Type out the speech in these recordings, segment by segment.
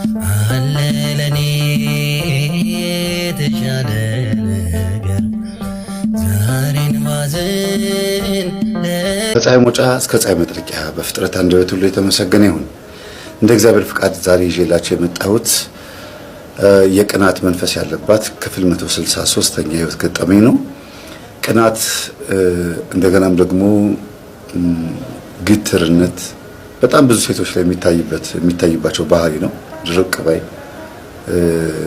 አለ ለኔ የተሻለ ነገር ዛሬን ማዘን ከፀሐይ መውጫ እስከ ፀሐይ መጥለቂያ በፍጥረት አንደበት ሁሉ የተመሰገነ ይሁን። እንደ እግዚአብሔር ፍቃድ ዛሬ ይዤላችሁ የመጣሁት የቅናት መንፈስ ያለባት ክፍል 163ኛ የህይወት ገጠመኝ ነው። ቅናት እንደገናም ደግሞ ግትርነት በጣም ብዙ ሴቶች ላይ የሚታይባቸው ባህሪ ነው። ድርቅ ባይ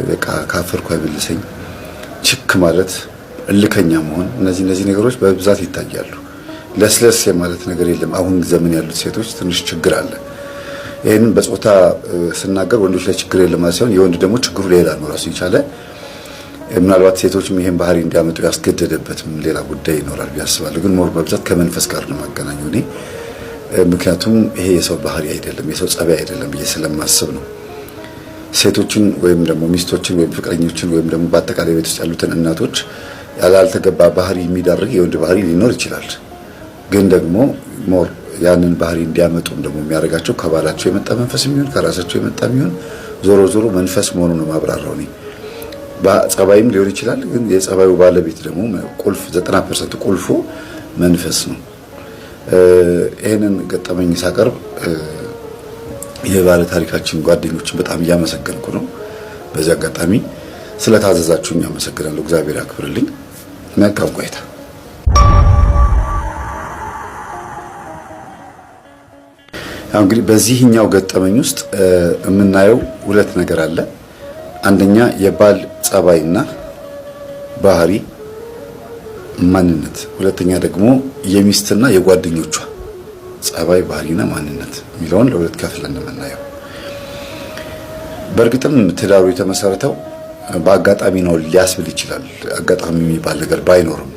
በቃ ካፈርኩ አይመልሰኝ፣ ችክ ማለት፣ እልከኛ መሆን፣ እነዚህ ነገሮች በብዛት ይታያሉ። ለስለስ የማለት ነገር የለም። አሁን ዘመን ያሉት ሴቶች ትንሽ ችግር አለ። ይሄንን በጾታ ስናገር ወንዶች ላይ ችግር የለም ማለት ሳይሆን የወንድ ደግሞ ችግሩ ሌላ ነው ራሱ የቻለ። ምናልባት ሴቶችም ይሄን ባህሪ እንዲያመጡ ያስገደደበትም ሌላ ጉዳይ ይኖራል ያስባለሁ። ግን ሞር በብዛት ከመንፈስ ጋር ነው ማገናኘው እኔ። ምክንያቱም ይሄ የሰው ባህሪ አይደለም፣ የሰው ጸባይ አይደለም ብዬ ስለማስብ ነው። ሴቶችን ወይም ደግሞ ሚስቶችን ወይም ፍቅረኞችን ወይም ደግሞ በአጠቃላይ ቤት ውስጥ ያሉትን እናቶች ያላልተገባ ባህሪ የሚዳርግ የወንድ ባህሪ ሊኖር ይችላል። ግን ደግሞ ሞር ያንን ባህሪ እንዲያመጡም ደግሞ የሚያደርጋቸው ከባላቸው የመጣ መንፈስ የሚሆን ከራሳቸው የመጣ የሚሆን ዞሮ መንፈስ መሆኑን ነው ማብራራው እኔ። ጸባይም ሊሆን ይችላል። ግን የጸባዩ ባለቤት ደግሞ ቁልፍ 90% ቁልፉ መንፈስ ነው። ይሄንን ገጠመኝ ሳቀርብ የባለ ታሪካችን ጓደኞችን በጣም እያመሰገንኩ ነው። በዚህ አጋጣሚ ስለታዘዛችሁኝ አመሰግናለሁ። እግዚአብሔር ያክብርልኝ። መልካም ቆይታ። ያው እንግዲህ በዚህኛው ገጠመኝ ውስጥ የምናየው ሁለት ነገር አለ። አንደኛ የባል ጸባይና ባህሪ ማንነት፣ ሁለተኛ ደግሞ የሚስትና የጓደኞቿ ጸባይ ባህሪና ማንነት የሚለውን ለሁለት ከፍለን የምናየው። በእርግጥም ትዳሩ የተመሰረተው በአጋጣሚ ነው ሊያስብል ይችላል። አጋጣሚ የሚባል ነገር ባይኖርም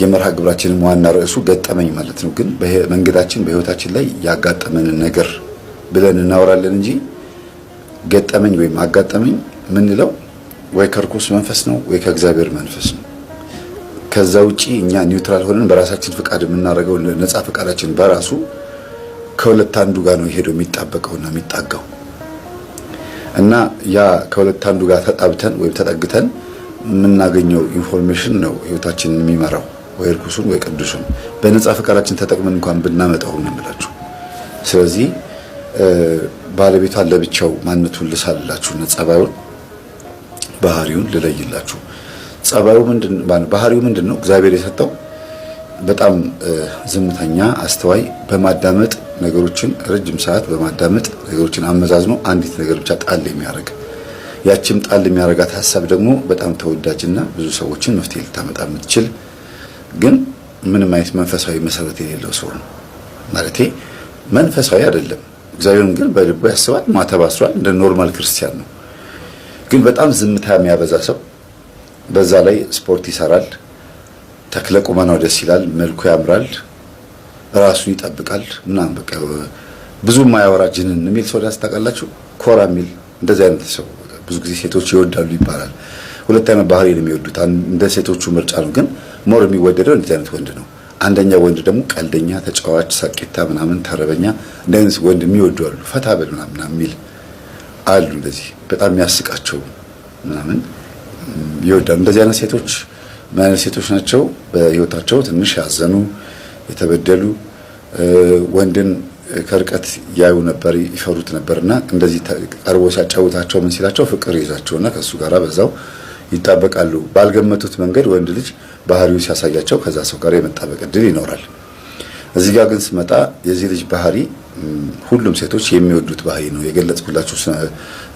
የመርሃ ግብራችንን ዋና ርዕሱ ገጠመኝ ማለት ነው። ግን በመንገዳችን በህይወታችን ላይ ያጋጠመንን ነገር ብለን እናወራለን እንጂ ገጠመኝ ወይም አጋጠመኝ ምንለው ወይ ከርኩስ መንፈስ ነው ወይ ከእግዚአብሔር መንፈስ ነው። ከዛ ውጪ እኛ ኒውትራል ሆነን በራሳችን ፍቃድ የምናደርገው ነፃ ፍቃዳችን በራሱ ከሁለት አንዱ ጋር ነው ሄዶ የሚጣበቀውና የሚጣጋው እና ያ ከሁለት አንዱ ጋር ተጣብተን ወይም ተጠግተን የምናገኘው ኢንፎርሜሽን ነው ህይወታችንን የሚመራው፣ ወይ እርኩሱን ወይ ቅዱሱን በነፃ ፍቃዳችን ተጠቅመን እንኳን ብናመጣው ነው የምላችሁ። ስለዚህ ባለቤቷን ለብቻው ማንነቱን ልሳልላችሁና ጸባዩን ባህሪውን ልለይላችሁ። ጸባዩ ባህሪው ምንድነው? እግዚአብሔር የሰጠው በጣም ዝምተኛ፣ አስተዋይ፣ በማዳመጥ ነገሮችን ረጅም ሰዓት በማዳመጥ ነገሮችን አመዛዝኖ አንዲት ነገር ብቻ ጣል የሚያደርግ ያቺም ጣል የሚያደርጋት ሐሳብ ደግሞ በጣም ተወዳጅና ብዙ ሰዎችን መፍትሄ ልታመጣ የምትችል ግን ምንም አይነት መንፈሳዊ መሰረት የሌለው ሰው ነው። ማለቴ መንፈሳዊ አይደለም፣ እግዚአብሔርን ግን በልቡ ያስባል፣ ማተብ አስሯል፣ እንደ ኖርማል ክርስቲያን ነው። ግን በጣም ዝምታ የሚያበዛ ሰው፣ በዛ ላይ ስፖርት ይሰራል፣ ተክለ ቁመናው ደስ ይላል፣ መልኩ ያምራል፣ ራሱን ይጠብቃል ምናምን በቃ ብዙ ማያወራ ጅንን የሚል ሰው ታውቃላችሁ? ኮራ የሚል እንደዚህ አይነት ሰው ብዙ ጊዜ ሴቶች ይወዳሉ ይባላል። ሁለት አይነት ባህሪ ነው የሚወዱት፣ እንደ ሴቶቹ ምርጫ ነው። ግን ሞር የሚወደደው እንደዚህ አይነት ወንድ ነው። አንደኛ ወንድ ደግሞ ቀልደኛ፣ ተጫዋች፣ ሳቂታ ምናምን ተረበኛ እንደዚህ አይነት ወንድ የሚወዱ አሉ። ፈታ በል ምናምን የሚል አሉ። እንደዚህ በጣም የሚያስቃቸው ምናምን ይወዳሉ። እንደዚህ አይነት ሴቶች ምን አይነት ሴቶች ናቸው? በህይወታቸው ትንሽ ያዘኑ፣ የተበደሉ፣ ወንድን ከርቀት ያዩ ነበር፣ ይፈሩት ነበርና እንደዚህ ቀርቦ ሲያጫውታቸው ምን ሲላቸው ፍቅር ይዛቸውና ከሱ ጋራ በዛው ይጣበቃሉ። ባልገመቱት መንገድ ወንድ ልጅ ባህሪው ሲያሳያቸው ከዛ ሰው ጋር የመጣበቅ እድል ይኖራል። እዚህ ጋር ግን ስመጣ የዚህ ልጅ ባህሪ ሁሉም ሴቶች የሚወዱት ባህሪ ነው የገለጽኩላችሁ።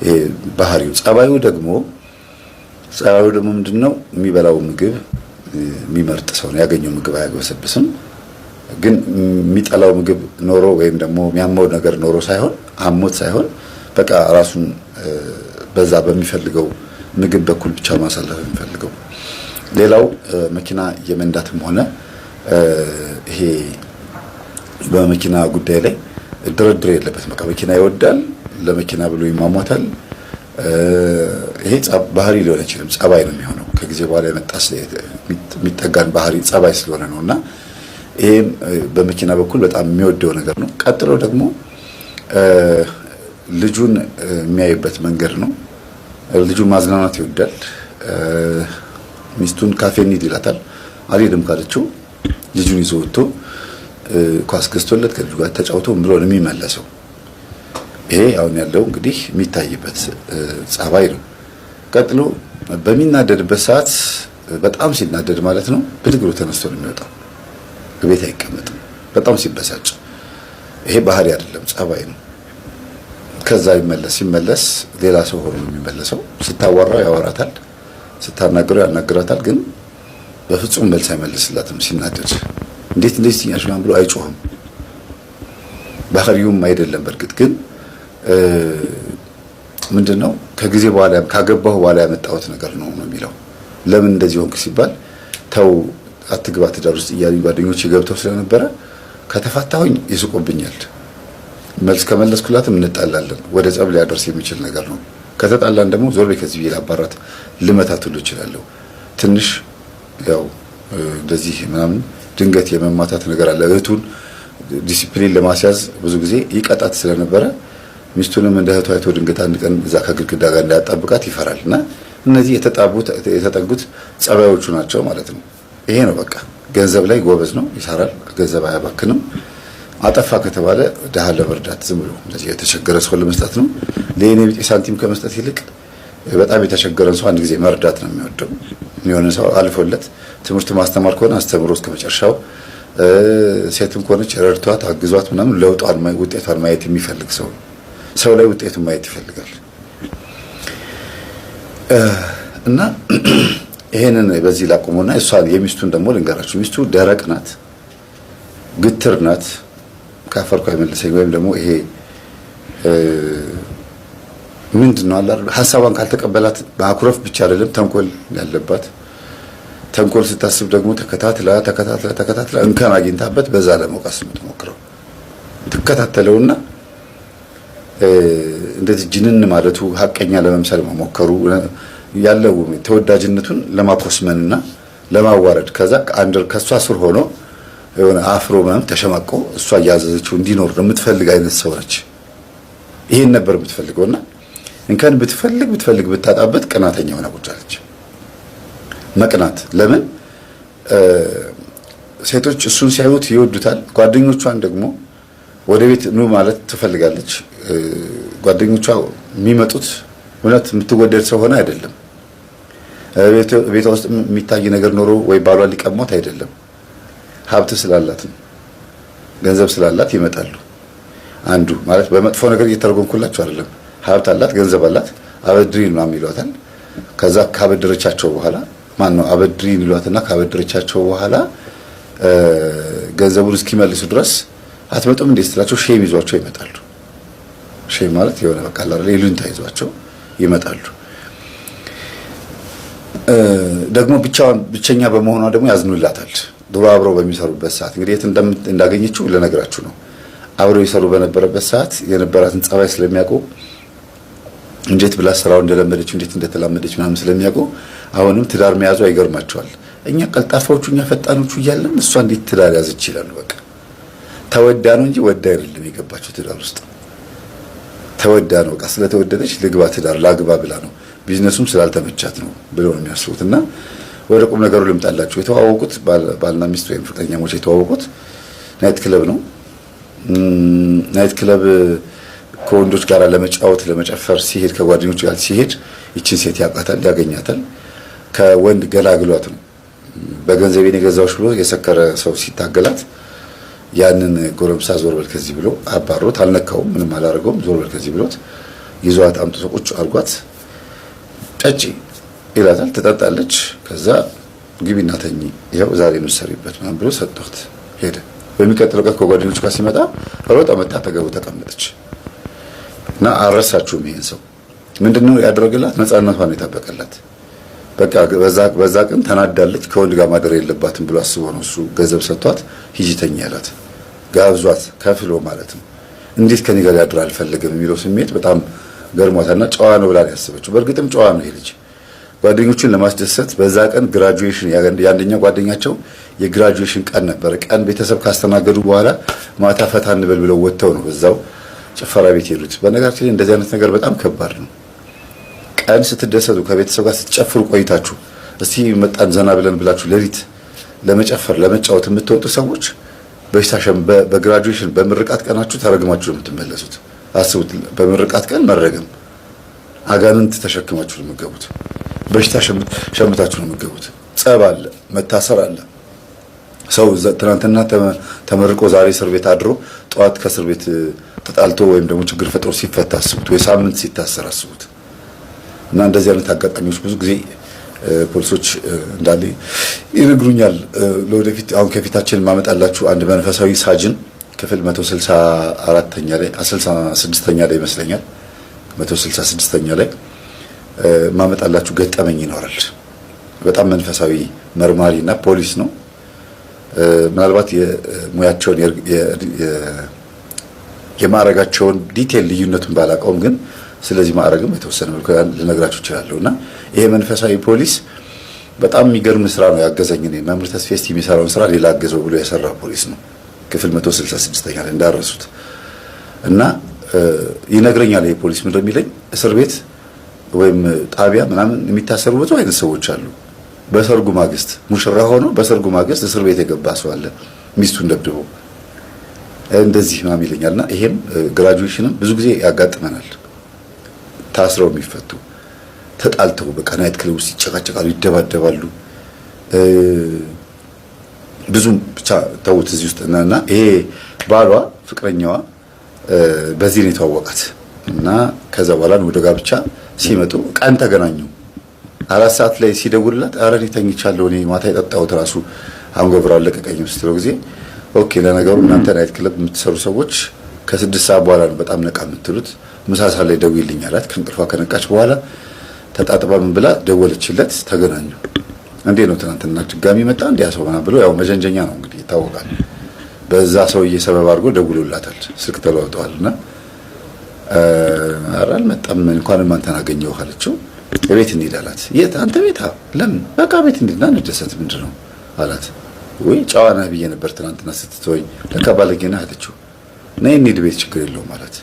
ይሄ ባህሪው ጸባዩ ደግሞ ምንድነው? የሚበላው ምግብ የሚመርጥ ሰው ነው። ያገኘው ምግብ አያግበሰብስም። ግን የሚጠላው ምግብ ኖሮ ወይም ደግሞ የሚያመው ነገር ኖሮ ሳይሆን አሞት ሳይሆን በቃ ራሱን በዛ በሚፈልገው ምግብ በኩል ብቻ ማሳለፍ የሚፈልገው። ሌላው መኪና የመንዳትም ሆነ ይሄ በመኪና ጉዳይ ላይ ድርድር የለበትም። በቃ መኪና ይወዳል፣ ለመኪና ብሎ ይሟሟታል። ይሄ ባህሪ ሊሆን አይችልም፣ ጸባይ ነው የሚሆነው። ከጊዜ በኋላ የመጣ የሚጠጋን ባህሪ ጸባይ ስለሆነ ነውና ይሄም በመኪና በኩል በጣም የሚወደው ነገር ነው። ቀጥሎ ደግሞ ልጁን የሚያይበት መንገድ ነው። ልጁን ማዝናናት ይወዳል። ሚስቱን ካፌ እንሂድ ይላታል። አልሄድም ካለችው ልጁን ይዞ ወጥቶ ኳስ ገዝቶለት ከልጁ ጋር ተጫውቶ ብሎ ነው የሚመለሰው። ይሄ አሁን ያለው እንግዲህ የሚታይበት ጸባይ ነው። ቀጥሎ በሚናደድበት ሰዓት በጣም ሲናደድ ማለት ነው ብድግ ብሎ ተነስቶ ነው የሚወጣው። ቤት አይቀመጥም በጣም ሲበሳጭ። ይሄ ባህሪ አይደለም ጸባይ ነው። ከዛ ሲመለስ ሌላ ሰው ሆኖ ነው የሚመለሰው። ስታዋራው ያወራታል፣ ስታናግረው ያናግራታል። ግን በፍጹም መልስ አይመልስላትም። ሲናደድ እንዴት ትኛሽ ብሎ አይጮህም። ባህሪውም አይደለም። በእርግጥ ግን ምንድነው ከጊዜ በኋላ ካገባሁ በኋላ ያመጣሁት ነገር ነው የሚለው። ለምን እንደዚህ ሆንክ ሲባል ተው አትግባ ትዳር ውስጥ እያሉኝ ጓደኞቼ ገብተው ስለነበረ ከተፋታሁኝ ይስቁብኛል። መልስ ከመለስኩላትም እንጣላለን። ወደ ጸብ ሊያደርስ የሚችል ነገር ነው። ከተጣላን ደግሞ ዞር በይ ከዚህ ላባራት ልመታት ሁሉ እችላለሁ። ትንሽ ያው እንደዚህ ምናምን ድንገት የመማታት ነገር አለ። እህቱን ዲሲፕሊን ለማስያዝ ብዙ ጊዜ ይቀጣት ስለነበረ ሚስቱንም እንደ እህቱ አይቶ ድንገት አንድ ቀን እዛ ከግድግዳ ጋር እንዳያጣብቃት ይፈራልና እነዚህ የተጠጉት ጸባዮቹ ናቸው ማለት ነው። ይሄ ነው በቃ። ገንዘብ ላይ ጎበዝ ነው፣ ይሰራል፣ ገንዘብ አያባክንም። አጠፋ ከተባለ ድሃ ለመርዳት ዝም ብሎ እንደዚህ የተቸገረ ሰው ለመስጠት ነው። ለኔ ቢጤ ሳንቲም ከመስጠት ይልቅ በጣም የተቸገረን ሰው አንድ ጊዜ መርዳት ነው የሚወደው። የሆነ ሰው አልፎለት ትምህርት ማስተማር ከሆነ አስተምሮ እስከ መጨረሻው፣ ሴትም ከሆነች ረድቷት አግዟት ምናምን ውጤቷን ማየት የሚፈልግ ሰው ነው። ሰው ላይ ውጤቱን ማየት ይፈልጋል። እና ይሄንን በዚህ ላቁሙና እሷን የሚስቱን ደግሞ ልንገራችሁ። ሚስቱ ደረቅ ናት፣ ግትር ናት። ካፈርኩ አይመልሰኝ ወይም ደግሞ ይሄ ምንድነው አለ አይደል ሐሳቧን ካልተቀበላት ማኩረፍ ብቻ አይደለም ተንኮል ያለባት። ተንኮል ስታስብ ደግሞ ተከታትላ እንከን አግኝታበት በዛ ለመውቀስ የምትሞክረው ትከታተለውና እንደዚህ ጅንን ማለቱ ሐቀኛ ለመምሰል መሞከሩ ያለው ተወዳጅነቱን ለማኮስመንና ለማዋረድ ከዛ ከሷ ስር ሆኖ የሆነ አፍሮ ምናምን ተሸማቆ እሷ እያዘዘችው እንዲኖር ነው የምትፈልግ አይነት ሰው ነች። ይሄን ነበር የምትፈልገውና እንከን ብትፈልግ ብታጣበት ቅናተኛ ሆና ቁጭ አለች። መቅናት ለምን ሴቶች እሱን ሲያዩት ይወዱታል። ጓደኞቿን ደግሞ ወደ ቤት ኑ ማለት ትፈልጋለች። ጓደኞቿ የሚመጡት እውነት የምትወደድ ሰው ሆነ አይደለም። ቤቷ ውስጥ የሚታይ ነገር ኖሮ ወይ ባሏ ሊቀሟት አይደለም። ሀብት ስላላት ነው፣ ገንዘብ ስላላት ይመጣሉ። አንዱ ማለት በመጥፎ ነገር እየተረጎምኩላችሁ አይደለም። ሀብት አላት፣ ገንዘብ አላት፣ አበድሪን ነው ይሏታል። ከዛ ካበደረቻቸው በኋላ አበድሪን ይሏትና ካበደረቻቸው በኋላ ገንዘቡን እስኪመልሱ ድረስ አትመጡም እንዴ ስትላቸው ሼም ይዟቸው ይመጣሉ። ሼም ማለት የሆነ በቃ አይደል ይሉኝታ ይዟቸው ይመጣሉ። ደግሞ ብቸኛ በመሆኗ ደግሞ ያዝኑላታል። ድሮ አብረው በሚሰሩበት ሰዓት እንግዲህ የት እንዳገኘችው ልነግራችሁ ነው። አብረው ይሰሩ በነበረበት ሰዓት የነበራትን ጸባይ ስለሚያውቁ እንዴት ብላ ስራው እንደለመደችው እንዴት እንደተላመደች ምናምን ስለሚያውቁ አሁንም ትዳር መያዙ አይገርማቸዋል። እኛ ቀልጣፋዎቹ እኛ ፈጣኖቹ እያለን እሷ እንዴት ትዳር ያዘች ይላሉ። በቃ ተወዳ ነው እንጂ ወዳ አይደለም የገባችው ትዳር ውስጥ። ተወዳ ነው በቃ ስለተወደደች ልግባ ትዳር ላግባ ብላ ነው። ቢዝነሱም ስላልተመቻት ነው ብለው ነው የሚያስቡትና ወደ ቁም ነገሩ ልምጣላችሁ። የተዋወቁት ባልና ሚስት ወይም ፍቅረኛሞች የተዋወቁት ናይት ክለብ ነው። ናይት ክለብ ከወንዶች ጋር ለመጫወት ለመጨፈር ሲሄድ ከጓደኞቹ ጋር ሲሄድ ይችን ሴት ያውቃታል፣ ያገኛታል። ከወንድ ገላግሏት ነው በገንዘቤን የገዛውሽ ብሎ የሰከረ ሰው ሲታገላት ያንን ጎረምሳ ዞር በል ከዚህ ብሎ አባሮት አልነካውም፣ ምንም አላደረገውም። ዞር በል ከዚህ ብሎት ይዟት አምጥቶ ቁጭ አድርጓት ጠጪ ይላታል። ትጠጣለች። ከዛ ግቢና ተኚ ይኸው ዛሬ ምሰሪበት ምናምን ብሎ ሰጥቷት ሄደ። በሚቀጥለው ቀን ከጓደኞቹ ጋር ሲመጣ ሮጣ መጣ አጠገቡ ተቀመጠች እና አረሳችሁም። ይሄን ሰው ምንድነው ያደረገላት? ነፃነቷን የታበቀላት። በቃ በዛ ቀን ተናዳለች። ከወንድ ጋር ማደር የለባትም ብሎ አስቦ ነው እሱ ገንዘብ ሰጥቷት ሂጂ ተኚ ያላት። ጋብዟት ከፍሎ ማለት ነው። እንዴት ከኔ ጋር ያድር አልፈለገም የሚለው ስሜት በጣም ገርሟታልና ጨዋ ነው ብላ ያሰበችው። በእርግጥም ጨዋ ነው ይሄ ልጅ። ጓደኞቹን ለማስደሰት በዛ ቀን ግራጁዌሽን የአንደኛው ጓደኛቸው የግራጁዌሽን ቀን ነበር። ቀን ቤተሰብ ካስተናገዱ በኋላ ማታ ፈታ እንበል ብለው ወጥተው ነው በዛው ጭፈራ ቤት ሄዱት። በነገራችን ላይ እንደዚህ አይነት ነገር በጣም ከባድ ነው። ቀን ስትደሰቱ ከቤተሰብ ጋር ስትጨፍሩ ቆይታችሁ እስቲ መጣን ዘና ብለን ብላችሁ ሌሊት ለመጨፈር ለመጫወት የምትወጡ ሰዎች በግራጁዌሽን በምርቃት ቀናችሁ ተረግማችሁ ነው የምትመለሱት። አስቡት፣ በምርቃት ቀን መረገም፣ አጋንንት ተሸክማችሁ ነው የምትገቡት። በሽታ ሸምታችሁ ነው የምትገቡት። ጸብ አለ፣ መታሰር አለ። ሰው ትናንትና ተመርቆ ዛሬ እስር ቤት አድሮ ጠዋት ከእስር ቤት ተጣልቶ ወይም ደግሞ ችግር ፈጥሮ ሲፈታ አስቡት፣ ወይ ሳምንት ሲታሰር አስቡት። እና እንደዚህ አይነት አጋጣሚዎች ብዙ ጊዜ ፖሊሶች እንዳለ ይነግሩኛል። ለወደፊት አሁን ከፊታችን ማመጣላችሁ አንድ መንፈሳዊ ሳጅን ክፍል 164ኛ ላይ 166ኛ ላይ ይመስለኛል 166ኛ ላይ ማመጣላችሁ ገጠመኝ ይኖራል። በጣም መንፈሳዊ መርማሪና ፖሊስ ነው። ምናልባት የሙያቸውን የማዕረጋቸውን ዲቴል ልዩነቱን ባላውቀውም ግን ስለዚህ ማዕረግም የተወሰነ መልኩ ልነግራችሁ እችላለሁ። እና ይሄ መንፈሳዊ ፖሊስ በጣም የሚገርም ስራ ነው ያገዘኝ። እኔ መምህር ተስፋዬ እስቲ የሚሰራውን ስራ ሌላ አገዘው ብሎ የሰራ ፖሊስ ነው። ክፍል 166ኛ ላይ እንዳረሱት እና ይነግረኛል። ይሄ ፖሊስ ምንድነው የሚለኝ፣ እስር ቤት ወይም ጣቢያ ምናምን የሚታሰሩ ብዙ አይነት ሰዎች አሉ። በሰርጉ ማግስት ሙሽራ ሆኖ በሰርጉ ማግስት እስር ቤት የገባ ሰው አለ፣ ሚስቱን ደብድቦ እንደዚህ ምናምን ይለኛልና ይሄም ግራጁዌሽንም ብዙ ጊዜ ያጋጥመናል። ታስረው የሚፈቱ ተጣልተው በቃ ናይት ክለብ ውስጥ ይጨቃጨቃሉ፣ ይደባደባሉ። ብዙም ብቻ ተውት እዚህ ውስጥ እና ይሄ ባሏ ፍቅረኛዋ በዚህ ነው የተዋወቃት እና ከዛ በኋላ ወደ ጋብቻ ሲመጡ ቀን ተገናኙ። 4 ሰዓት ላይ ሲደውልላት ኧረ እኔ ተኝቻለሁ፣ እኔ ማታ የጠጣሁት ራሱ አንጎብራ አለቀቀኝ ስትለው ጊዜ ኦኬ፣ ለነገሩ እናንተ ናይት ክለብ የምትሰሩ ሰዎች ከ6 ሰዓት በኋላ ነው በጣም ነቃ የምትሉት፣ ምሳ ሰዓት ላይ ደውይልኝ አላት። ከእንቅልፏ ከነቃች በኋላ ተጣጥባ ምን ብላ ደወለችለት። ተገናኙ። እንዴ ነው ትናንትና ድጋሚ መጣ እንዴ ሰው ምናምን ብሎ ያው መጀንጀኛ ነው እንግዲህ ይታወቃል። በዛ ሰውዬ ሰበብ አድርጎ ደውሎላታል። ስልክ ተለዋውጠዋልና ኧረ አልመጣም እንኳንም አንተን አገኘሁ አለችው። ቤት እንሂድ አላት። የት? አንተ ቤት? ለምን? በቃ ቤት እንሂድና እንደሰት ምንድን ነው አላት። ወይ ጨዋ ነህ ብዬ ነበር ትናንትና ስትተወኝ፣ ለካ ባለጌ ነህ አለችው። ነይ እንሂድ ቤት ችግር የለውም አላት።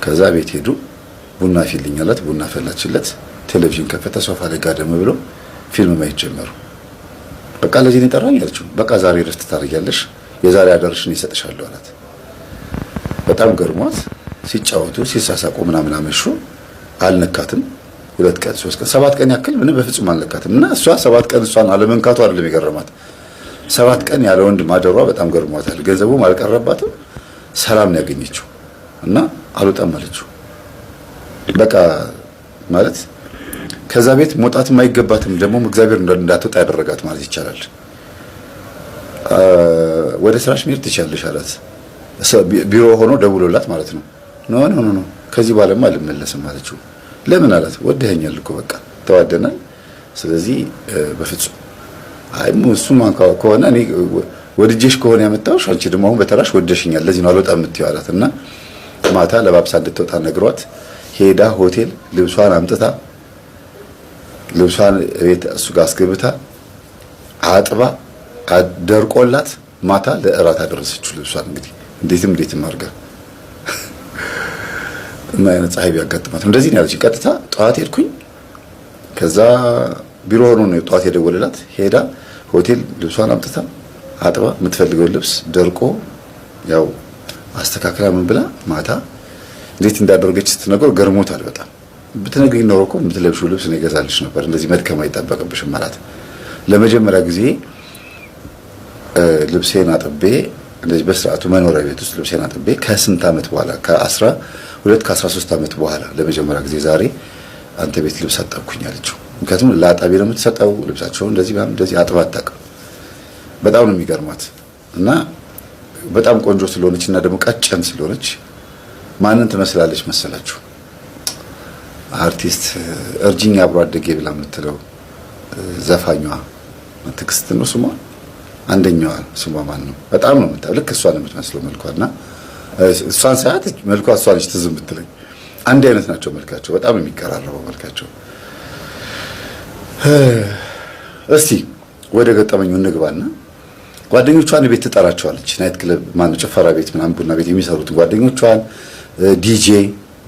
ከዛ ቤት ሄዱ። ቡና ፊልኝ አላት። ቡና ፈላችለት። ቴሌቪዥን ከፈተ። ሶፋ ላይ ጋደም ብሎ ፊልም ማየት ጀመሩ። በቃ ለዚህ ነው የጠራኝ አለችው። በቃ ዛሬ ረፍት ታደርጊያለሽ፣ የዛሬ አዳርሽን ይሰጥሻለሁ አላት። በጣም ገርሟት ሲጫወቱ ሲሳሳቁ ምናምን አመሹ። አልነካትም። 2 ቀን 3 ቀን 7 ቀን ያክል ምንም በፍጹም አልነካትም። እና እሷ 7 ቀን እሷን አለመንካቱ አይደለም የገረማት፣ 7 ቀን ያለ ወንድ ማደሯ በጣም ገርሟታል። ገንዘቡም አልቀረባትም። ሰላም ነው ያገኘችው እና አልወጣም አለችው። በቃ ማለት ከዛ ቤት መውጣትም አይገባትም፣ ደግሞ እግዚአብሔር እንዳትወጣ ያደረጋት ማለት ይቻላል። ወደ ስራሽ መሄድ ትችያለሽ አላት። ቢሮ ሆኖ ደውሎላት ማለት ነው። ኖ ከዚህ በኋላማ አልመለስም አለችው። ለምን አላት። ወደኸኛል እኮ በቃ ተዋደናል። ስለዚህ በፍጹም አይ እሱማ ከሆነ እኔ ወድጄሽ ከሆነ ያመጣሁሽ፣ አንቺ ደግሞ አሁን በተራሽ ወደሽኛል፣ ለዚህ ነው አልወጣም የምትይው አላት። እና ማታ ለባብሳ እንድትወጣ ነግሯት ሄዳ ሆቴል ልብሷን አምጥታ ልብሷን ቤት እሱ ጋር አስገብታ አጥባ ደርቆላት ማታ ለእራት አደረሰችው ልብሷን። እንግዲህ እንዴትም አድርጋ እና አይነት ፀሐይ ቢያጋጥማት እንደዚህ ነው ያለች። ቀጥታ ጠዋት ሄድኩኝ። ከዛ ቢሮ ሆኖ ነው ጠዋት የደወለላት። ሄዳ ሆቴል ልብሷን አምጥታ አጥባ የምትፈልገው ልብስ ደርቆ ያው አስተካክላ ምን ብላ ማታ እንዴት እንዳደረገች ስትነግረው ገርሞታል በጣም። ብትነግሪኝ ኖሮ እኮ የምትለብሺው ልብስ ነው ይገዛልሽ ነበር፣ እንደዚህ መድከም አይጠበቅብሽም ማለት። ለመጀመሪያ ጊዜ ልብሴን አጥቤ እንደዚህ በስርዓቱ መኖሪያ ቤት ውስጥ ልብሴን አጥቤ ከስንት ዓመት በኋላ ከ13 ዓመት በኋላ ለመጀመሪያ ጊዜ ዛሬ አንተ ቤት ልብስ አጠብኩኝ አለችው። ምክንያቱም ለአጣቢ ነው የምትሰጠው ልብሳቸውን እንደዚህ አጥባ አታውቅም። በጣም ነው የሚገርማት እና በጣም ቆንጆ ስለሆነች እና ደግሞ ቀጭን ስለሆነች ማንን ትመስላለች መሰላችሁ? አርቲስት እርጅኝ አብሮ አደጌ ብላ የምትለው ዘፋኟ ትዕግስት ነው ስሟ። አንደኛዋ ስሟ ማን ነው? በጣም ነው የምታው፣ ልክ እሷን የምትመስለው መልኳና እሷን ሳያት መልኳ እሷ ነች ትዝ የምትለኝ። አንድ አይነት ናቸው መልካቸው፣ በጣም የሚቀራረበው መልካቸው። እስቲ ወደ ገጠመኙ እንግባና ጓደኞቿን ቤት ትጠራቸዋለች። ናይት ክለብ ማነው ጭፈራ ቤት ምናምን ቡና ቤት የሚሰሩት ጓደኞቿን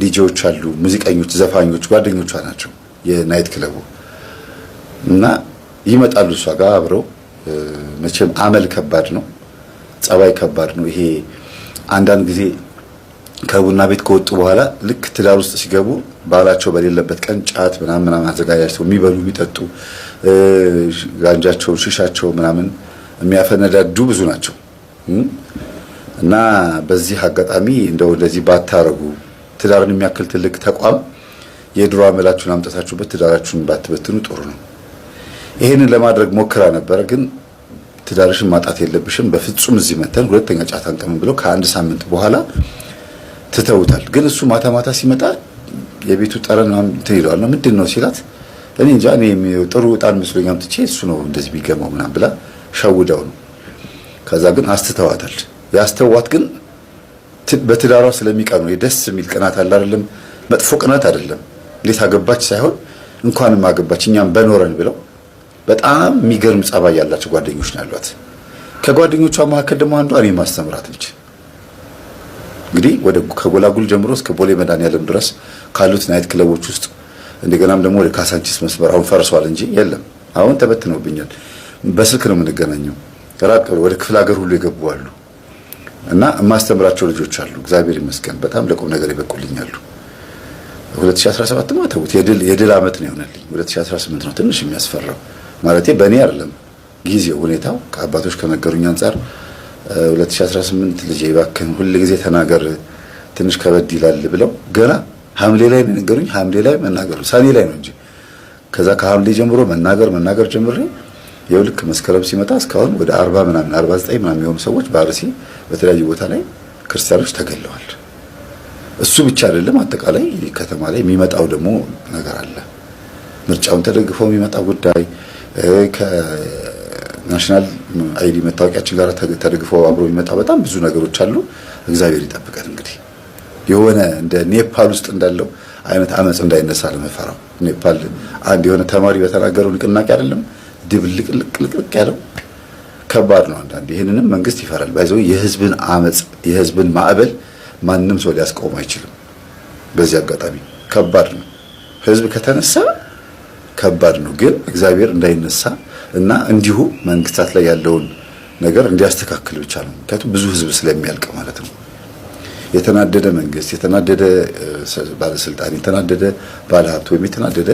ዲጄዎች አሉ፣ ሙዚቀኞች፣ ዘፋኞች ጓደኞቿ ናቸው የናይት ክለቡ እና ይመጣሉ እሷ ጋር አብረው። መቼም አመል ከባድ ነው፣ ጸባይ ከባድ ነው። ይሄ አንዳንድ ጊዜ ከቡና ቤት ከወጡ በኋላ ልክ ትዳር ውስጥ ሲገቡ ባላቸው በሌለበት ቀን ጫት ምናምን አዘጋጃጅተው የሚበሉ የሚጠጡ ጋንጃቸው ሽሻቸው ምናምን የሚያፈነዳዱ ብዙ ናቸው እና በዚህ አጋጣሚ እንደው እንደዚህ ባታረጉ ትዳርን የሚያክል ትልቅ ተቋም የድሮ አመላችሁን አምጣታችሁበት ትዳራችሁን ባትበትኑ ጥሩ ነው። ይሄንን ለማድረግ ሞክራ ነበር፣ ግን ትዳርሽን ማጣት የለብሽም በፍጹም እዚህ መተን ሁለተኛ ጫት አንቀምም ብለው ከአንድ ሳምንት በኋላ ትተውታል። ግን እሱ ማታ ማታ ሲመጣ የቤቱ ጠረን እንትን ይለዋል። ምንድነው ሲላት እኔ እንጃ እኔ ጥሩ ዕጣን መስሎኝ አምጥቼ እሱ ነው እንደዚህ ቢገመው ምናምን ብላ ሸውዳው ነው። ከዛ ግን አስተዋታል። ያስተዋት ግን በትዳሯ ስለሚቀኑ ደስ የሚል ቅናት አለ አይደለም፣ መጥፎ ቅናት አይደለም። እንዴት አገባች ሳይሆን እንኳንም አገባች እኛም በኖረን ብለው በጣም የሚገርም ጸባይ ያላቸው ጓደኞች ነው ያሏት። ከጓደኞቿ መካከል ደግሞ አንዷ እኔ ማስተምራት ልጅ እንግዲህ ወደ ከጎላጉል ጀምሮ እስከ ቦሌ መድኃኒዓለም ድረስ ካሉት ናይት ክለቦች ውስጥ እንደገናም ደግሞ ወደ ካሳንቺስ መስመር አሁን ፈርሷል እንጂ የለም፣ አሁን ተበትነውብኛል። በስልክ ነው የምንገናኘው። ራቅ ወደ ክፍለ ሀገር ሁሉ የገቡ አሉ እና የማስተምራቸው ልጆች አሉ። እግዚአብሔር ይመስገን በጣም ለቁም ነገር ይበቁልኛሉ። 2017 ነው ተውት፣ የድል አመት ነው የሆነልኝ። 2018 ነው ትንሽ የሚያስፈራው ማለቴ በእኔ አይደለም ጊዜው ሁኔታው ከአባቶች ከነገሩኝ አንጻር 2018 ልጄ እባክህን ሁሉ ጊዜ ተናገር ትንሽ ከበድ ይላል ብለው ገና ሐምሌ ላይ ነው ነገሩኝ። ሐምሌ ላይ መናገር ሰኔ ላይ ነው እንጂ ከዛ ከሐምሌ ጀምሮ መናገር ጀምሬ ያው ልክ መስከረም ሲመጣ እስካሁን ወደ 40 ምናምን 49 ምናምን የሆኑ ሰዎች በአርሲ በተለያዩ ቦታ ላይ ክርስቲያኖች ተገለዋል። እሱ ብቻ አይደለም፣ አጠቃላይ ከተማ ላይ የሚመጣው ደግሞ ነገር አለ። ምርጫውን ተደግፈው የሚመጣ ጉዳይ ከናሽናል አይዲ መታወቂያችን ጋር ተደግፈው አብሮ የሚመጣ በጣም ብዙ ነገሮች አሉ። እግዚአብሔር ይጠብቀን። እንግዲህ የሆነ እንደ ኔፓል ውስጥ እንዳለው አይነት አመጽ እንዳይነሳ ለመፈራው። ኔፓል አንድ የሆነ ተማሪ በተናገረው ንቅናቄ አይደለም ድብልቅልቅልቅ ያለው ከባድ ነው። አንዳንዴ ይሄንንም መንግስት ይፈራል። ባይዘው የህዝብን አመጽ የህዝብን ማዕበል ማንም ሰው ሊያስቆም አይችልም። በዚህ አጋጣሚ ከባድ ነው። ህዝብ ከተነሳ ከባድ ነው። ግን እግዚአብሔር እንዳይነሳ እና እንዲሁ መንግስታት ላይ ያለውን ነገር እንዲያስተካክል ብቻ ነው። ምክንያቱም ብዙ ህዝብ ስለሚያልቅ ማለት ነው። የተናደደ መንግስት፣ የተናደደ ባለስልጣን፣ የተናደደ ባለሀብት ወይም የተናደደ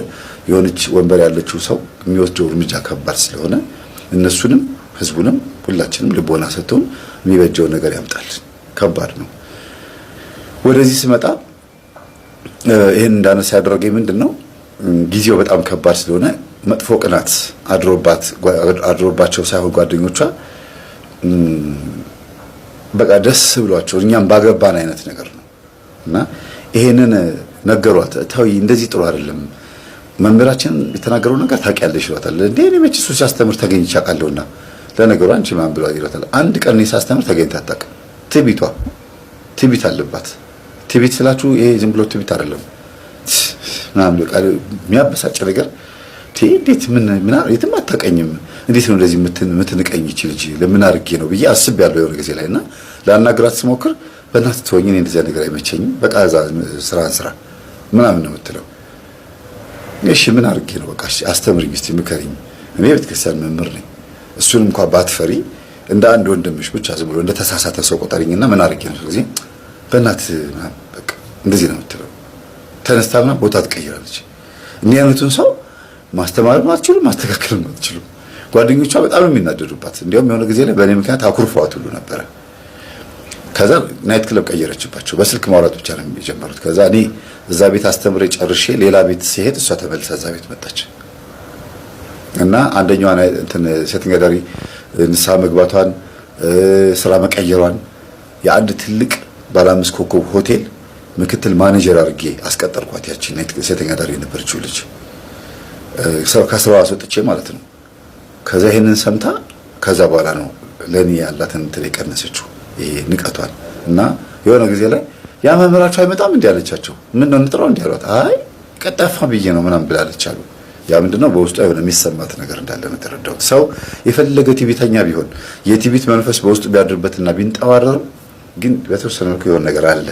የሆነች ወንበር ያለችው ሰው የሚወስደው እርምጃ ከባድ ስለሆነ እነሱንም ህዝቡንም ሁላችንም ልቦና ሰጥቶን የሚበጀው ነገር ያምጣል። ከባድ ነው። ወደዚህ ስመጣ ይሄን እንዳነሳ ያደረገኝ ምንድነው ጊዜው በጣም ከባድ ስለሆነ መጥፎ ቅናት አድሮባቸው ሳይሆን ጓደኞቿ በቃ ደስ ብሏቸው እኛም ባገባን አይነት ነገር ነው እና ይሄንን ነገሯት። ተይ እንደዚህ ጥሩ አይደለም፣ መምህራችን የተናገረው ነገር ታውቂያለሽ ይሏታል። እንዴ እኔ መቼ እሱ ሲያስተምር ተገኝቼ አውቃለሁና ለነገሩ አንቺ ማን ብሏል ይሏታል። አንድ ቀን እኔ ሳስተምር ተገኝታ አታውቅም። ትዕቢት አለባት። ትዕቢት ስላችሁ ይሄ ዝም ብሎ ትዕቢት አይደለም፣ ምናምን በቃ የሚያበሳጭ ነገር እንዴት ምን የትም አታውቀኝም፣ እንዴት ነው እንደዚህ የምትንቀኝ ይችል ልጅ ለምን አድርጌ ነው ብዬ አስቤያለሁ የሆነ ጊዜ ላይ እና ላናግራት ስሞክር በእናትህ ተወኝ፣ እኔ እንደዚያ ነገር አይመቸኝም፣ በቃ እዛ ስራ ምናምን ነው የምትለው። እሺ ምን አድርጌ ነው በቃ አስተምሪኝ እስቲ ምከሪኝ፣ እኔ ቤተክርስቲያን መምህር ነኝ፣ እሱን እንኳን ባትፈሪ እንደ አንድ ወንድምሽ ብቻ ዝም ብሎ እንደ ተሳሳተ ሰው ቆጠሪኝና ምን አድርጌ ነው ስለዚህ በእናትህ በቃ እንደዚህ ነው የምትለው። ተነስታና ቦታ ትቀይራለች። እኔ አይነቱን ሰው ማስተማርም አትችሉም ማስተካከልም አትችሉም። ጓደኞቿ በጣም የሚናደዱባት፣ እንዲያውም የሆነ ጊዜ ላይ በእኔ ምክንያት አኩርፈዋት ሁሉ ነበረ። ከዛ ናይት ክለብ ቀየረችባቸው። በስልክ ማውራት ብቻ ነው የጀመሩት። ከዛ እኔ እዛ ቤት አስተምሬ ጨርሼ ሌላ ቤት ሲሄድ እሷ ተመልሳ እዛ ቤት መጣች እና አንደኛዋ እንትን ሴተኛ አዳሪ ንስሐ መግባቷን ስራ መቀየሯን የአንድ ትልቅ ባለ 5 ኮከብ ሆቴል ምክትል ማኔጀር አድርጌ አስቀጠርኳት። ያቺ ሴተኛ አዳሪ የነበረችው ልጅ ከስራዋ አስወጥቼ ማለት ነው። ከዛ ይሄንን ሰምታ ከዛ በኋላ ነው ለኔ ያላትን እንትን የቀነሰችው ይሄ ንቀቷን እና የሆነ ጊዜ ላይ ያ መምህራቸው አይመጣም እንዴ አለቻቸው። ምን ነው እንጥራው እንዴ አሏት። አይ ቀጠፋ ብዬ ነው ምናምን ብላለች አሉ። ያ ምንድነው በውስጡ የሆነ የሚሰማት ነገር እንዳለ ነው ተረዳው። ሰው የፈለገ ቲቪተኛ ቢሆን የቲቪት መንፈስ በውስጡ ቢያድርበትና ቢንጠዋረር ግን በተወሰነ መልኩ የሆነ ነገር አለ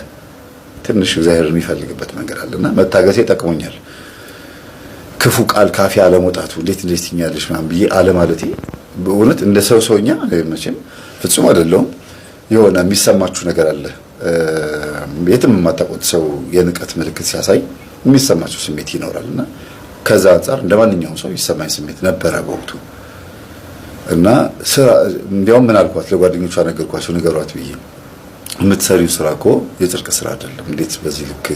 ትንሽ እግዚአብሔር የሚፈልግበት መንገድ አለና መታገሴ ጠቅሞኛል። ክፉ ቃል ካፌ አለመውጣቱ እንዴት ትኛለሽ ምናምን ብዬ አለማለቴ በእውነት እንደ ሰውኛ መቼም ፍጹም አይደለሁም። የሆነ የሚሰማችሁ ነገር አለ። የትም የማታውቁት ሰው የንቀት ምልክት ሲያሳይ የሚሰማችሁ ስሜት ይኖራልና ከዛ አንፃር እንደማንኛውም ሰው ይሰማኝ ስሜት ነበረ በወቅቱ እና ስራ እንዲያውም ምን አልኳት ለጓደኞቿ ነገርኳቸው። ንገሯት ብዬ የምትሰሪው ስራ እኮ የጽድቅ ስራ አይደለም፣ እንዴት በዚህ ልክ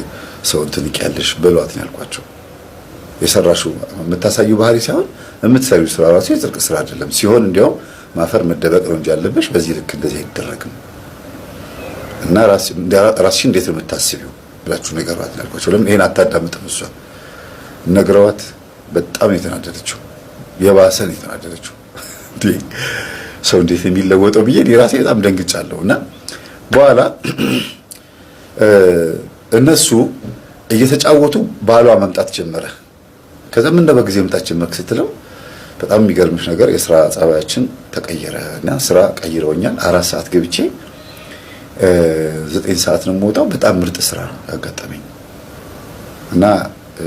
ሰውን ትንቂያለሽ በሏት ነው ያልኳቸው። የሰራሽው የምታሳዩ ባህሪ ሳይሆን የምትሰሪው ስራ ራሱ የጽድቅ ስራ አይደለም፣ ሲሆን እንዲያውም ማፈር መደበቅ ነው እንጂ ያለብሽ በዚህ ልክ እንደዚህ አይደረግም እና ራስሽን እንዴት ነው የምታስቢው ብላችሁ ነገሯት ነው ያልኳቸው። ለምን ይሄን አታዳምጥም? እሷ ነግረዋት በጣም የተናደደችው የባሰ ነው የተናደደችው። ሰው እንዴት የሚለወጠው ብዬ ራሴ በጣም ደንግጫለሁ። እና በኋላ እነሱ እየተጫወቱ ባሏ መምጣት ጀመረ። ከዛ ምን ነው በጊዜ መምጣት ጀመርክ ስትለው በጣም የሚገርምሽ ነገር የስራ ጸባያችን ተቀየረ እና ስራ ቀይረውኛል። 4 ሰዓት ገብቼ 9 ሰዓት ነው የምወጣው። በጣም ምርጥ ስራ ነው ያጋጠመኝ እና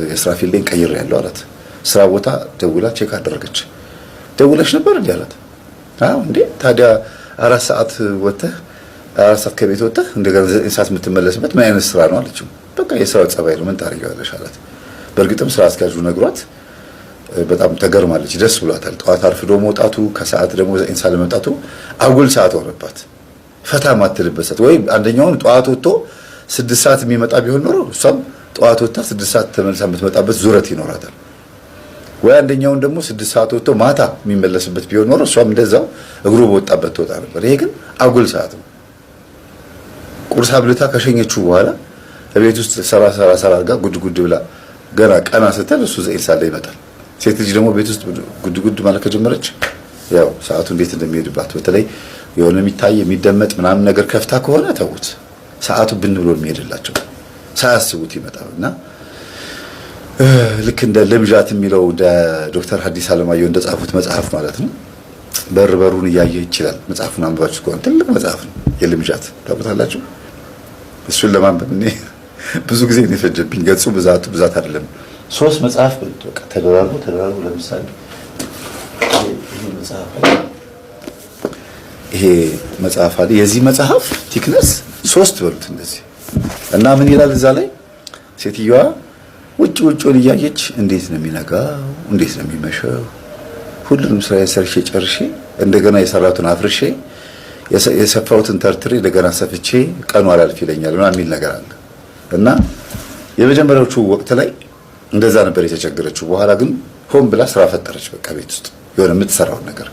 የስራ ፊልዴን ቀይሬያለሁ አላት። ስራ ቦታ ደውላ ቼክ አደረገች። ደውለሽ ነበር እንዴ አላት። አዎ እንዴ ታዲያ 4 ሰዓት ወጥተህ 4 ሰዓት ከቤት ወጥተህ እንደገና 9 ሰዓት የምትመለስበት ምን አይነት ስራ ነው አለችው። በቃ የስራው ጸባይ ነው ምን ታደርጊዋለሽ አላት። በእርግጥም ስራ አስኪያጁ ነግሯት በጣም ተገርማለች፣ ደስ ብሏታል። ጠዋት አርፍዶ መውጣቱ ከሰዓት ደግሞ 9 ሰዓት መውጣቱ አጉል ሰዓት ሆነባት። ፈታ ማትልበት ሰዓት ወይ አንደኛውን ጠዋት ወጥቶ 6 ሰዓት የሚመጣ ቢሆን ኖሮ እሷም ጠዋት ወጥታ 6 ሰዓት ተመልሳ የምትመጣበት ዙረት ይኖራታል። ወይ አንደኛውን ደግሞ 6 ሰዓት ወጥቶ ማታ የሚመለስበት ቢሆን ኖሮ እሷም እንደዛው እግሩ በወጣበት ትወጣ ነበር። ይሄ ግን አጉል ሰዓት ነው። ቁርስ አብልታ ከሸኘችው በኋላ ቤት ውስጥ ሰራ አድርጋ ጉድ ብላ ገና ቀና ስትል እሱ 9 ሰዓት ላይ ይመጣል። ሴት ልጅ ደግሞ ቤት ውስጥ ጉድ ማለት ከጀመረች ያው ሰዓቱ እንዴት እንደሚሄድባት በተለይ የሆነ የሚታይ የሚደመጥ ምናምን ነገር ከፍታ ከሆነ ተውት፣ ሰዓቱ ብን ብሎ የሚሄድላቸው ሳያስቡት ይመጣልና ልክ እንደ ልምዣት የሚለው እንደ ዶክተር ሐዲስ ዓለማየሁ እንደጻፉት መጽሐፍ ማለት ነው። በሩን እያየ ይችላል። መጽሐፉን አንብባችሁ ከሆነ ትልቅ መጽሐፍ ነው የልምዣት ታውቁታላችሁ። እሱን ለማንበብ እኔ ብዙ ጊዜ ነው የፈጀብኝ። ገጹ ብዛት አይደለም 3 መጽሐፍ በቃ ተደራርቦ ለምሳሌ ይሄ መጽሐፍ አለ። የዚህ መጽሐፍ ቲክነስ 3 በሉት እንደዚህ እና ምን ይላል እዛ ላይ ሴትዮዋ ውጭውን እያየች እንዴት ነው የሚነጋው፣ እንዴት ነው የሚመሸው፣ ሁሉንም ስራ ሰርሼ ጨርሼ እንደገና የሰራቱን አፍርሼ የሰፋውትን ተርትሬ እንደገና ሰፍቼ ቀኑ አላልፍ ይለኛል ምናምን የሚል ነገር አለ እና የመጀመሪያዎቹ ወቅት ላይ እንደዛ ነበር የተቸገረችው። በኋላ ግን ሆን ብላ ስራ ፈጠረች። በቃ ቤት ውስጥ የሆነ የምትሰራውን ነገር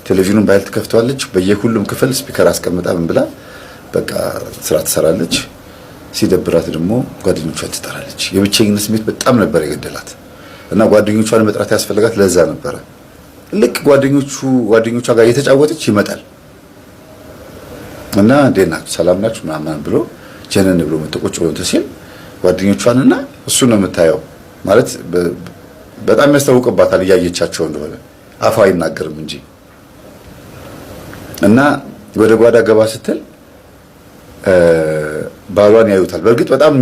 ቴሌቪዥኑን ባይል ትከፍተዋለች። በየሁሉም ክፍል ስፒከር አስቀምጣ ምን ብላ በቃ ስራ ትሰራለች። ሲደብራት ደግሞ ጓደኞቿን ትጠራለች። የብቸኝነት ስሜት በጣም ነበር የገደላት እና ጓደኞቿን መጥራት ያስፈልጋት ለዛ ነበረ። ልክ ጓደኞቿ ጋር እየተጫወተች ይመጣል እና እንዴት ናችሁ ሰላም ናችሁ ምናምን ብሎ ጀነን ብሎ መጥቆጭ ወንተ ሲል ጓደኞቿንና እሱ ነው የምታየው ማለት በጣም ያስታውቅባታል እያየቻቸው እንደሆነ አፋ አይናገርም እንጂ እና ወደ ጓዳ ገባ ስትል ባሏን ያዩታል። በእርግጥ በጣም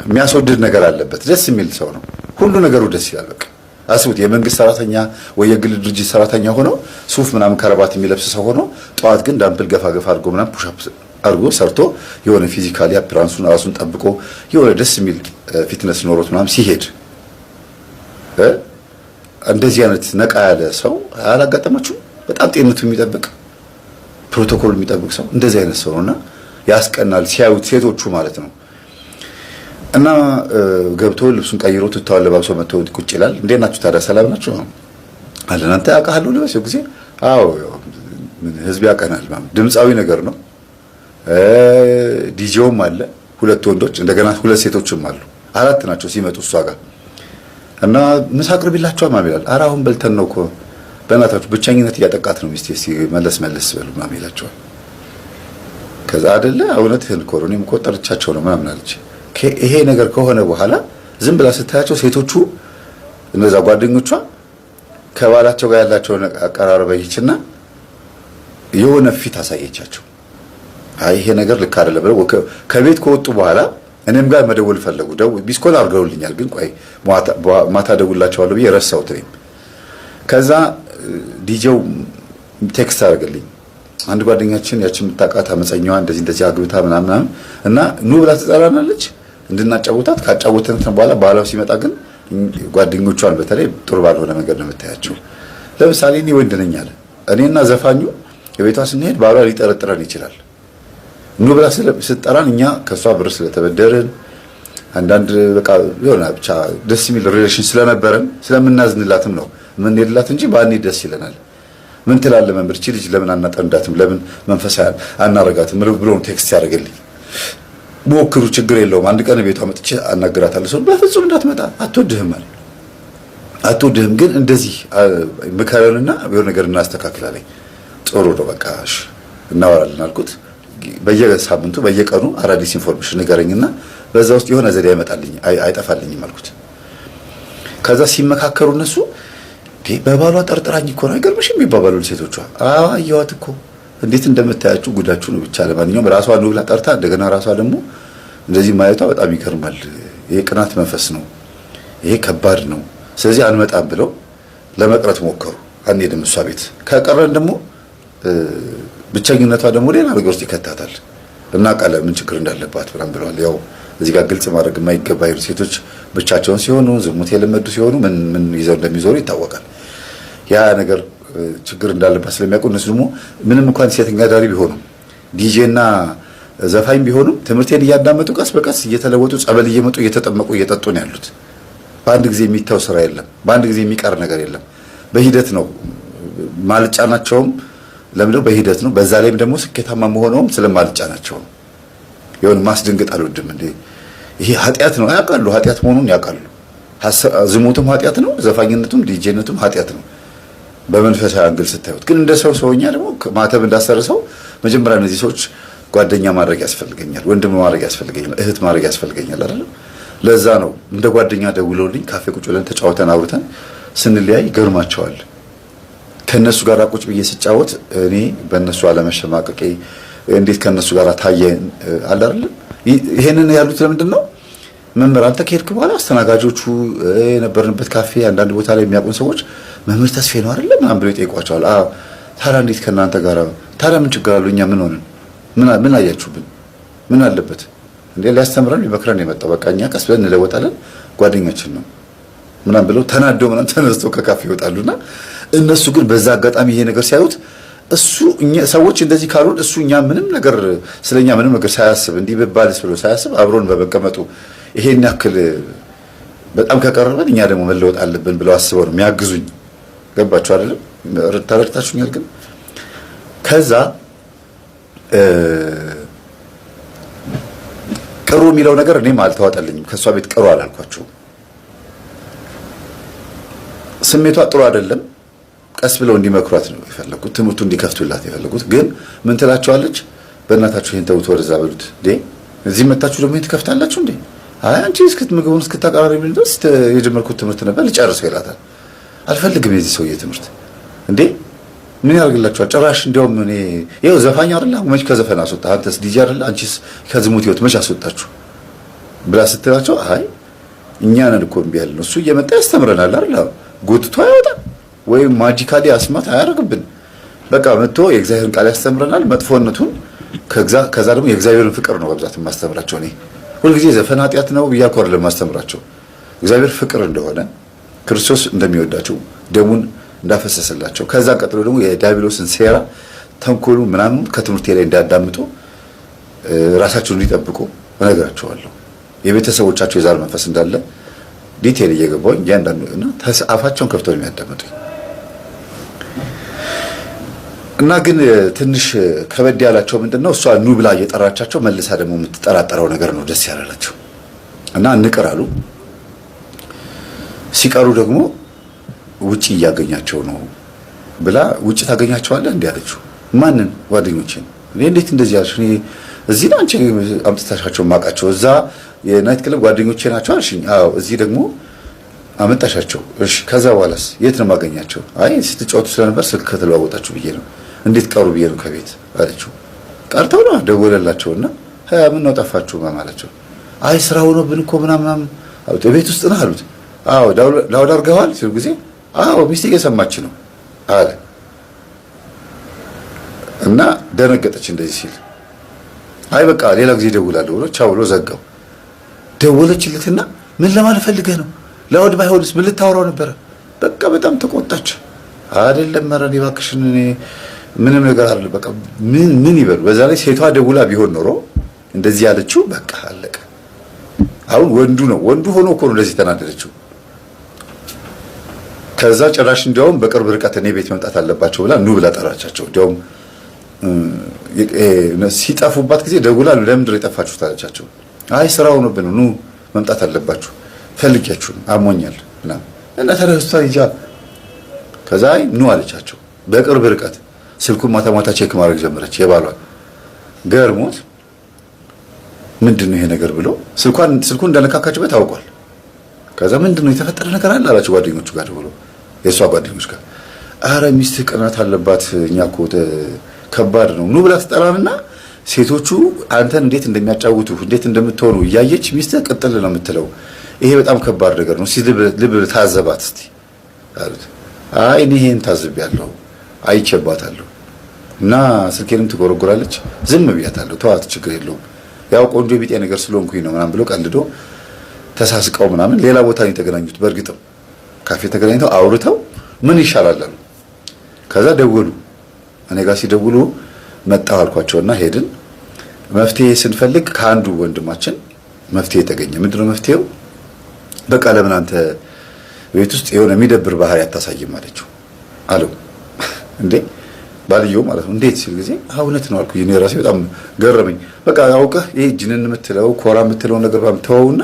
የሚያስወድድ ነገር አለበት። ደስ የሚል ሰው ነው። ሁሉ ነገሩ ደስ ይላል። በቃ አስቡት የመንግስት ሰራተኛ ወይ የግል ድርጅት ሰራተኛ ሆኖ ሱፍ ምናምን ከረባት የሚለብስ ሰው ሆኖ ጠዋት ግን ዳምፕል ገፋ አድርጎ ምናምን ፑሽ አፕ አድርጎ ሰርቶ የሆነ ፊዚካሊ አፒራንሱን ራሱን ጠብቆ የሆነ ደስ የሚል ፊትነስ ኖሮት ምናምን ሲሄድ እንደዚህ አይነት ነቃ ያለ ሰው አላጋጠማችሁም? በጣም ጤንነቱ የሚጠብቅ ፕሮቶኮል የሚጠብቅ ሰው እንደዚህ አይነት ሰው ነውና ያስቀናል ሲያዩት ሴቶቹ ማለት ነው። እና ገብቶ ልብሱን ቀይሮ ትታው ለባብሶ መጥቶ ቁጭ ይላል። እንዴት ናችሁ ታዲያ ሰላም ናችሁ አለን። አንተ ያውቃሉ ለበሰው ጊዜ አዎ ህዝብ ያቀናል ማለት ድምጻዊ ነገር ነው። ዲጄውም አለ 2 ወንዶች እንደገና 2 ሴቶችም አሉ። 4 ናቸው ሲመጡ እሷ ጋር እና ምሳ አቅርቢላቸው ማም ይላል። ኧረ አሁን በልተን ነው እኮ በእናታችሁ ብቸኝነት እያጠቃት ነው ሚስቴ ሲመለስ በሉ ማም ይላቸዋል። ከዛ አይደለ እውነትህን እኮ ነው እኔም እኮ ጠርቻቸው ነው ምናምን አለች። ይሄ ነገር ከሆነ በኋላ ዝም ብላ ስታያቸው ሴቶቹ እነዛ ጓደኞቿ ከባላቸው ጋር ያላቸውን አቀራረበ ይችና የሆነ ፊት አሳየቻቸው። አይ ይሄ ነገር ልክ አይደለም ብለው ከቤት ከወጡ በኋላ እኔም ጋር መደወል ፈለጉ። ቢስኮል አድርገውልኛል፣ ግን ቆይ ማታ ደውላቸዋለሁ ብዬ ረሳሁት። ከዛ ዲጄው ቴክስት አደረገልኝ። አንድ ጓደኛችን ያቺ የምታውቃት አመፀኛዋ እንደዚህ አግብታ ምናምን እና ኑ ብላ ትጠራናለች እንድናጫውታት። ካጫወተን በኋላ ባሏ ሲመጣ ግን ጓደኞቿን በተለይ ጥሩ ባልሆነ መንገድ ነው የምታያቸው። ለምሳሌ እኔ ወንድ ነኝ አለ። እኔና ዘፋኙ የቤቷ ስንሄድ ባሏ ሊጠረጥረን ይችላል። ኑ ብላ ስትጠራን እኛ ከሷ ብር ስለተበደርን አንዳንድ በቃ የሆነ ብቻ ደስ የሚል ሪሌሽን ስለነበረን ስለምናዝንላትም ነው ምን ይልላት እንጂ ባኔ ደስ ይለናል። ምን ትላለህ መንብር ልጅ ለምን አናጠንዳትም ለምን መንፈሳዊ አናረጋትም ብሎ ቴክስት ያደርግልኝ። ሞክሩ ችግር የለውም አንድ ቀን ቤቷ መጥቼ አናግራታለሁ። ሰው በፍጹም እንዳትመጣ አትወድህም ማለት አትወድህም፣ ግን እንደዚህ ምከረንና የሆነ ነገር እናስተካክላለን። ጥሩ ነው በቃ እሺ እናወራለን አልኩት። በየሳምንቱ በየቀኑ አዳዲስ ኢንፎርሜሽን ንገረኝና በዛ ውስጥ የሆነ ዘዴ አይመጣልኝ አይጠፋልኝም አልኩት። ከዛ ሲመካከሩ እነሱ በባሏ ጠርጥራኝ እኮ ነው አይገርምሽም የሚባባሉ ሴቶቿ። አየዋት እኮ እንዴት እንደምታያችሁ ጉዳችሁ ነው። ብቻ ለማንኛውም ራሷ ነው ብላ ጠርታ እንደገና ራሷ ደግሞ እንደዚህ ማየቷ በጣም ይገርማል። ይሄ ቅናት መንፈስ ነው፣ ይሄ ከባድ ነው። ስለዚህ አንመጣም ብለው ለመቅረት ሞከሩ። አንሄድም እሷ ቤት ከቀረን ደግሞ ብቸኝነቷ ደግሞ ሌላ ነገር ውስጥ ይከታታል እና ቃለ ምን ችግር እንዳለባት ብለዋል። ያው እዚህ ጋር ግልጽ ማድረግ የማይገባ ሴቶች ብቻቸውን ሲሆኑ ዝሙት የለመዱ ሲሆኑ ምን ይዘው እንደሚዞሩ ይታወቃል። ያ ነገር ችግር እንዳለባት ስለሚያውቁ እነሱ ደግሞ ምንም እንኳን ሴተኛ ዳሪ ቢሆኑም ዲጄና ዘፋኝ ቢሆኑም ትምህርቴን እያዳመጡ ቀስ በቀስ እየተለወጡ ጸበል እየመጡ እየተጠመቁ እየጠጡ ነው ያሉት። በአንድ ጊዜ የሚታው ስራ የለም፣ በአንድ ጊዜ የሚቀር ነገር የለም። በሂደት ነው ማልጫናቸውም ለምንድነው በሂደት ነው። በዛ ላይም ደግሞ ስኬታማ መሆነውም ስለማልጫናቸው ነው። የሆነ ማስደንገጥ አልወድም እንዴ ይሄ ኃጢአት ነው ያውቃሉ፣ ኃጢአት መሆኑን ያውቃሉ። ዝሙቱም ኃጢአት ነው፣ ዘፋኝነቱም ዲጄነቱም ኃጢአት ነው በመንፈሳዊ አንግል ስታዩት። ግን እንደ ሰውኛ ደግሞ ማተብ እንዳሰርሰው መጀመሪያ እነዚህ ሰዎች ጓደኛ ማድረግ ያስፈልገኛል፣ ወንድም ማድረግ ያስፈልገኛል፣ እህት ማድረግ ያስፈልገኛል አይደል? ለዛ ነው እንደ ጓደኛ ደውለውልኝ ካፌ ቁጭ ብለን ተጫውተን አውርተን ስንለያይ ይገርማቸዋል። ከነሱ ጋር ቁጭ ብዬ ስጫወት እኔ በእነሱ አለመሸማቀቄ እንዴት ከነሱ ጋር ታየ አለ አይደል? ይሄንን ያሉት ለምንድን ነው? መምህር አንተ ከሄድክ በኋላ አስተናጋጆቹ የነበርንበት ካፌ አንዳንድ ቦታ ላይ የሚያውቁን ሰዎች መምህር ተስፌ ነው አይደል ምናምን ብለው ይጠይቋቸዋል። ታዲያ እንዴት ከእናንተ ጋር ታዲያ ምን ችግር አለው? እኛ ምን ሆነን ምን አያችሁብን? ምን አለበት እንዴ? ሊያስተምረን ሊመክረን የመጣው በቃ እኛ ቀስ ብለን እንለወጣለን፣ ጓደኛችን ነው ምናምን ብለው ተናደው ምናምን ተነስተው ከካፌ ይወጣሉና እነሱ ግን በዛ አጋጣሚ ይሄ ነገር ሲያዩት ሰዎች እንደዚህ ካሉን እሱ እኛ ምንም ነገር ስለኛ ምንም ነገር ሳያስብ እንዲህ በባልስ ብሎ ሳያስብ አብሮን በመቀመጡ ይሄን ያክል በጣም ከቀረበን እኛ ደግሞ መለወጥ አለብን ብለው አስበው ነው የሚያግዙኝ። ገባችሁ አይደለም? ተረድታችሁኛል? ግን ከዛ ቅሩ የሚለው ነገር እኔም አልተዋጠልኝም። ከሷ ቤት ቅሩ አላልኳቸውም። ስሜቷ ጥሩ አይደለም። ቀስ ብለው እንዲመክሯት ነው የፈለጉት፣ ትምህርቱ እንዲከፍቱላት የፈለጉት። ግን ምን ትላቸዋለች? በእናታችሁ ይሄን ተውት፣ ወደዛ በሉት። እዚህ መታችሁ ደግሞ ይሄን ትከፍታላችሁ እንዴ? አይ አንቺ ምግቡን እስክታቀራሪ ድረስ የጀመርኩት ትምህርት ነበር ልጨርሰው ይላታል። አልፈልግም የዚህ ሰውዬ ትምህርት እንዴ ምን ያደርግላችኋል? ጭራሽ እንዲያውም እኔ ይኸው ዘፋኝ አይደለ መች ከዘፈን አስወጣ፣ አንተስ ዲጄ አይደለ አንቺስ ከዝሙት ህይወት መች አስወጣችሁ ብላ ስትላቸው አይ እኛ ነን እኮ እምቢ ያልነው እሱ እየመጣ ያስተምረናል አይደል ጎትቶ አይወጣም ወይም ማጂካሊ አስማት አያደርግብን። በቃ መጥቶ የእግዚአብሔርን ቃል ያስተምረናል። መጥፎነቱን ከዛ ደግሞ የእግዚአብሔርን ፍቅር ነው በብዛት የማስተምራቸው። እኔ ሁልጊዜ ዘፈን ኃጢአት ነው ብዬ እኮ አይደለም የማስተምራቸው። እግዚአብሔር ፍቅር እንደሆነ ክርስቶስ እንደሚወዳቸው ደሙን እንዳፈሰሰላቸው ከዛ ቀጥሎ ደግሞ የዲያብሎስን ሴራ ተንኮሉ ምናምን ከትምህርቴ ላይ እንዳዳምጡ ራሳቸውን እንዲጠብቁ እነግራቸዋለሁ። የቤተሰቦቻቸው የዛር መንፈስ እንዳለ ዲቴል እየገባሁኝ እያንዳንዱ እና አፋቸውን ከፍተው የሚያዳምጡኝ እና ግን ትንሽ ከበድ ያላቸው ምንድነው እሷ ኑ ብላ እየጠራቻቸው መልሳ ደግሞ የምትጠራጠረው ነገር ነው ደስ ያላላቸው እና እንቅራሉ። ሲቀሩ ደግሞ ውጪ እያገኛቸው ነው ብላ ውጪ ታገኛቸዋለህ እንዴ አለችው። ማንን? ጓደኞቼን። እኔ እንዴት እንደዚህ ያልሽ? እኔ እዚህ ነው አንቺ አምጥታሻቸው ማቃቸው እዛ የናይት ክለብ ጓደኞቼ ናቸው አልሽኝ። አዎ እዚህ ደግሞ አመጣሻቸው። እሺ ከዛ በኋላስ የት ነው ማገኛቸው? አይ ስትጫወቱ ስለነበር ስልክ ከተለዋወጣችሁ ብዬ ነው። እንዴት ቀሩ ብዬ ነው ከቤት አለችው። ጠርተው ነው ደወለላቸውና ምን ነው ጠፋችሁ ማለቸው። አይ ስራ ሆኖብን እኮ ምናምን አሉት። ቤት ውስጥ ነው አሉት። አዎ ላውድ አድርገዋል ሲሉ ጊዜ አዎ ሚስቴ እየሰማች ነው አለ እና ደነገጠች። እንደዚህ ሲል አይ በቃ ሌላ ጊዜ ደውላለሁ ብሎ ቻው ብሎ ዘጋው። ደወለችለትና ምን ለማለት ፈልገህ ነው? ላውድ ባይሆንስ ምን ልታወራው ነበረ? በቃ በጣም ተቆጣች። አይደለም መረን እባክሽን እኔ ምንም ነገር አይደለም በቃ ምን ይበሉ። በዛ ላይ ሴቷ ደውላ ቢሆን ኖሮ እንደዚህ ያለችው በቃ አለቀ። አሁን ወንዱ ሆኖ እኮ ነው እንደዚህ ተናደደችው። ከዛ ጭራሽ እንዲያውም በቅርብ ርቀት እኔ ቤት መምጣት አለባቸው ብላ ኑ ብላ ጠራቻቸው። እንዲያውም ሲጠፉባት ጊዜ ደውላ ለምንድን ነው የጠፋችሁት አለቻቸው። አይ ስራ ሆኖብን ኑ መምጣት አለባችሁ ፈልጊያችሁ አሞኛል እና ተረስታ ይጃ ከዛ ኑ አለቻቸው። በቅርብ ርቀት ስልኩን ማታ ማታ ቼክ ማድረግ ጀመረች። የባሏን ገርሞት ምንድነው ይሄ ነገር ብሎ ስልኩን እንደነካካችበት ታውቋል። ከዛ ምንድነው የተፈጠረ ነገር አለ አላቸው ጓደኞቹ ጋር ብሎ የሷ ጓደኞች ጋር አረ ሚስት ቅናት አለባት እኛ እኮ ከባድ ነው ኑ ብላ ትጠራንና ሴቶቹ አንተን እንዴት እንደሚያጫውቱ እንዴት እንደምትሆኑ እያየች ሚስት ቅጥል ነው የምትለው። ይሄ በጣም ከባድ ነገር ነው። ልብ ታዘባት እስቲ አሉት። አይ እኔ ይሄን ታዝቤያለሁ አይቼባታለሁ እና ስልኬንም ትጎረጎራለች ዝም ብያታለሁ ተዋት ችግር የለውም ያው ቆንጆ ቢጤ ነገር ስለሆንኩኝ ነው ምናምን ብሎ ቀልዶ ተሳስቀው ምናምን ሌላ ቦታ ነው የተገናኙት። በእርግጥም ካፌ ተገናኝተው አውርተው ምን ይሻላል አሉ። ከዛ ደወሉ። እኔ ጋር ሲደውሉ መጣሁ አልኳቸውና ሄድን። መፍትሄ ስንፈልግ ከአንዱ ወንድማችን መፍትሄ ተገኘ። ምንድነው መፍትሄው? በቃ ለምን አንተ ቤት ውስጥ የሆነ የሚደብር ባህሪ አታሳይም አለችው አለው። እንዴ ባልየው ማለት ነው። እንዴት ሲል ጊዜ እውነት ነው አልኩኝ። እኔ ራሴ በጣም ገረመኝ። በቃ አውቀህ ይሄ ጅንን የምትለው ኮራ የምትለው ነገር ባምተውና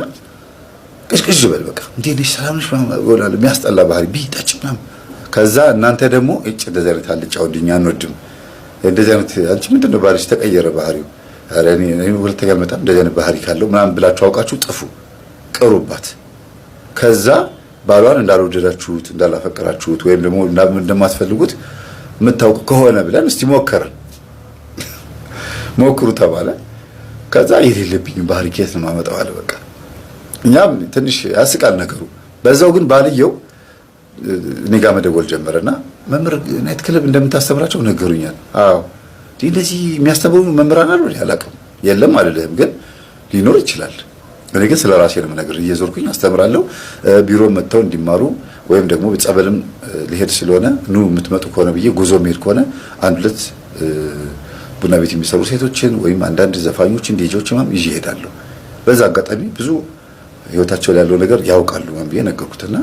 ቅሽቅሽ በል በቃ እንዴ ነሽ ሰላም ነሽ ወላል የሚያስጠላ ባህሪ ቢጣጭ ምናምን። ከዛ እናንተ ደግሞ እንደዚህ አይነት አልጫ ወንድኛ አንወድም እንደዚህ አይነት አንቺ ምንድነው ባልሽ ተቀየረ ባህሪው ኧረ እኔ ሁለተኛ መጣ እንደዚህ አይነት ባህሪ ካለው ምናምን ብላችሁ አውቃችሁ ጥፉ ቅሩባት። ከዛ ባሏን እንዳልወደዳችሁት እንዳላፈቀራችሁት ወይም ደግሞ እንደማትፈልጉት የምታውቁ ከሆነ ብለን እስቲ ሞክሩ ተባለ። ከዛ የሌለብኝ ባህሪ ከየት ነው ማመጣው አለ። በቃ እኛም ትንሽ ያስቃል ነገሩ። በዛው ግን ባልየው እኔ ጋር መደወል ጀመረና መምህር ናይት ክለብ እንደምታስተምራቸው ነገሩኛል። አዎ እንደዚህ የሚያስተምሩ መምህራን አሉ አላውቅም። የለም አይደለም ግን ሊኖር ይችላል። እኔ ግን ስለ ራሴ ነው ነገር እየዞርኩኝ አስተምራለሁ። ቢሮ መጥተው እንዲማሩ ወይም ደግሞ በጸበልም ሊሄድ ስለሆነ ኑ የምትመጡ ከሆነ ብዬ ጉዞ የሚሄድ ከሆነ አንድ ሁለት ቡና ቤት የሚሰሩ ሴቶችን ወይም አንዳንድ ዘፋኞችን ዲጄዎችን ማም ይዤ እሄዳለሁ። በዛ አጋጣሚ ብዙ ህይወታቸው ላይ ያለው ነገር ያውቃሉ ማም ብዬ ነገርኩትና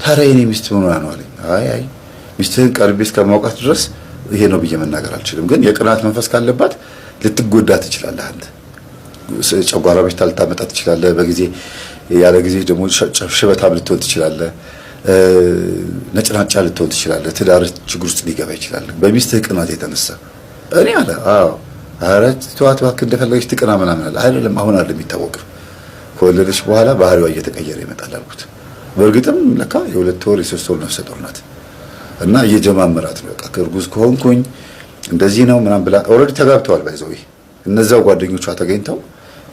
ታዲያ የኔ ሚስት ምን ሆና ነው አለኝ። አይ ሚስትህን ቀርቤ እስከማውቃት ድረስ ይሄ ነው ብዬ መናገር አልችልም። ግን የቅናት መንፈስ ካለባት ልትጎዳ ትችላለህ። አንተ ጨጓራ በሽታ ልታመጣ ትችላለህ። በጊዜ ያለ ጊዜ ደግሞ ሽበታም ልትሆን ትችላለህ። ነጭናጫ ልትሆን ትችላለህ። ትዳር ችግር ውስጥ ሊገባ ይችላል በሚስትህ ቅናት የተነሳ። እኔ አለ አዎ ኧረ ተዋት እባክህ እንደፈለገች ትቅና ምናምን አለ። አይደለም አሁን አይደለም የሚታወቅ ከወለደች በኋላ ባህሪዋ እየተቀየረ ይመጣል አልኩት። በእርግጥም ለካ የሁለት ወር የሶስት ወር ነፍሰ ጡር ናት እና እየጀማመራት ነው። በቃ እርጉዝ ከሆንኩኝ እንደዚህ ነው ምናምን ብላ ኦልሬዲ ተጋብተዋል። ባይዘው እነዛው ጓደኞቿ ተገኝተው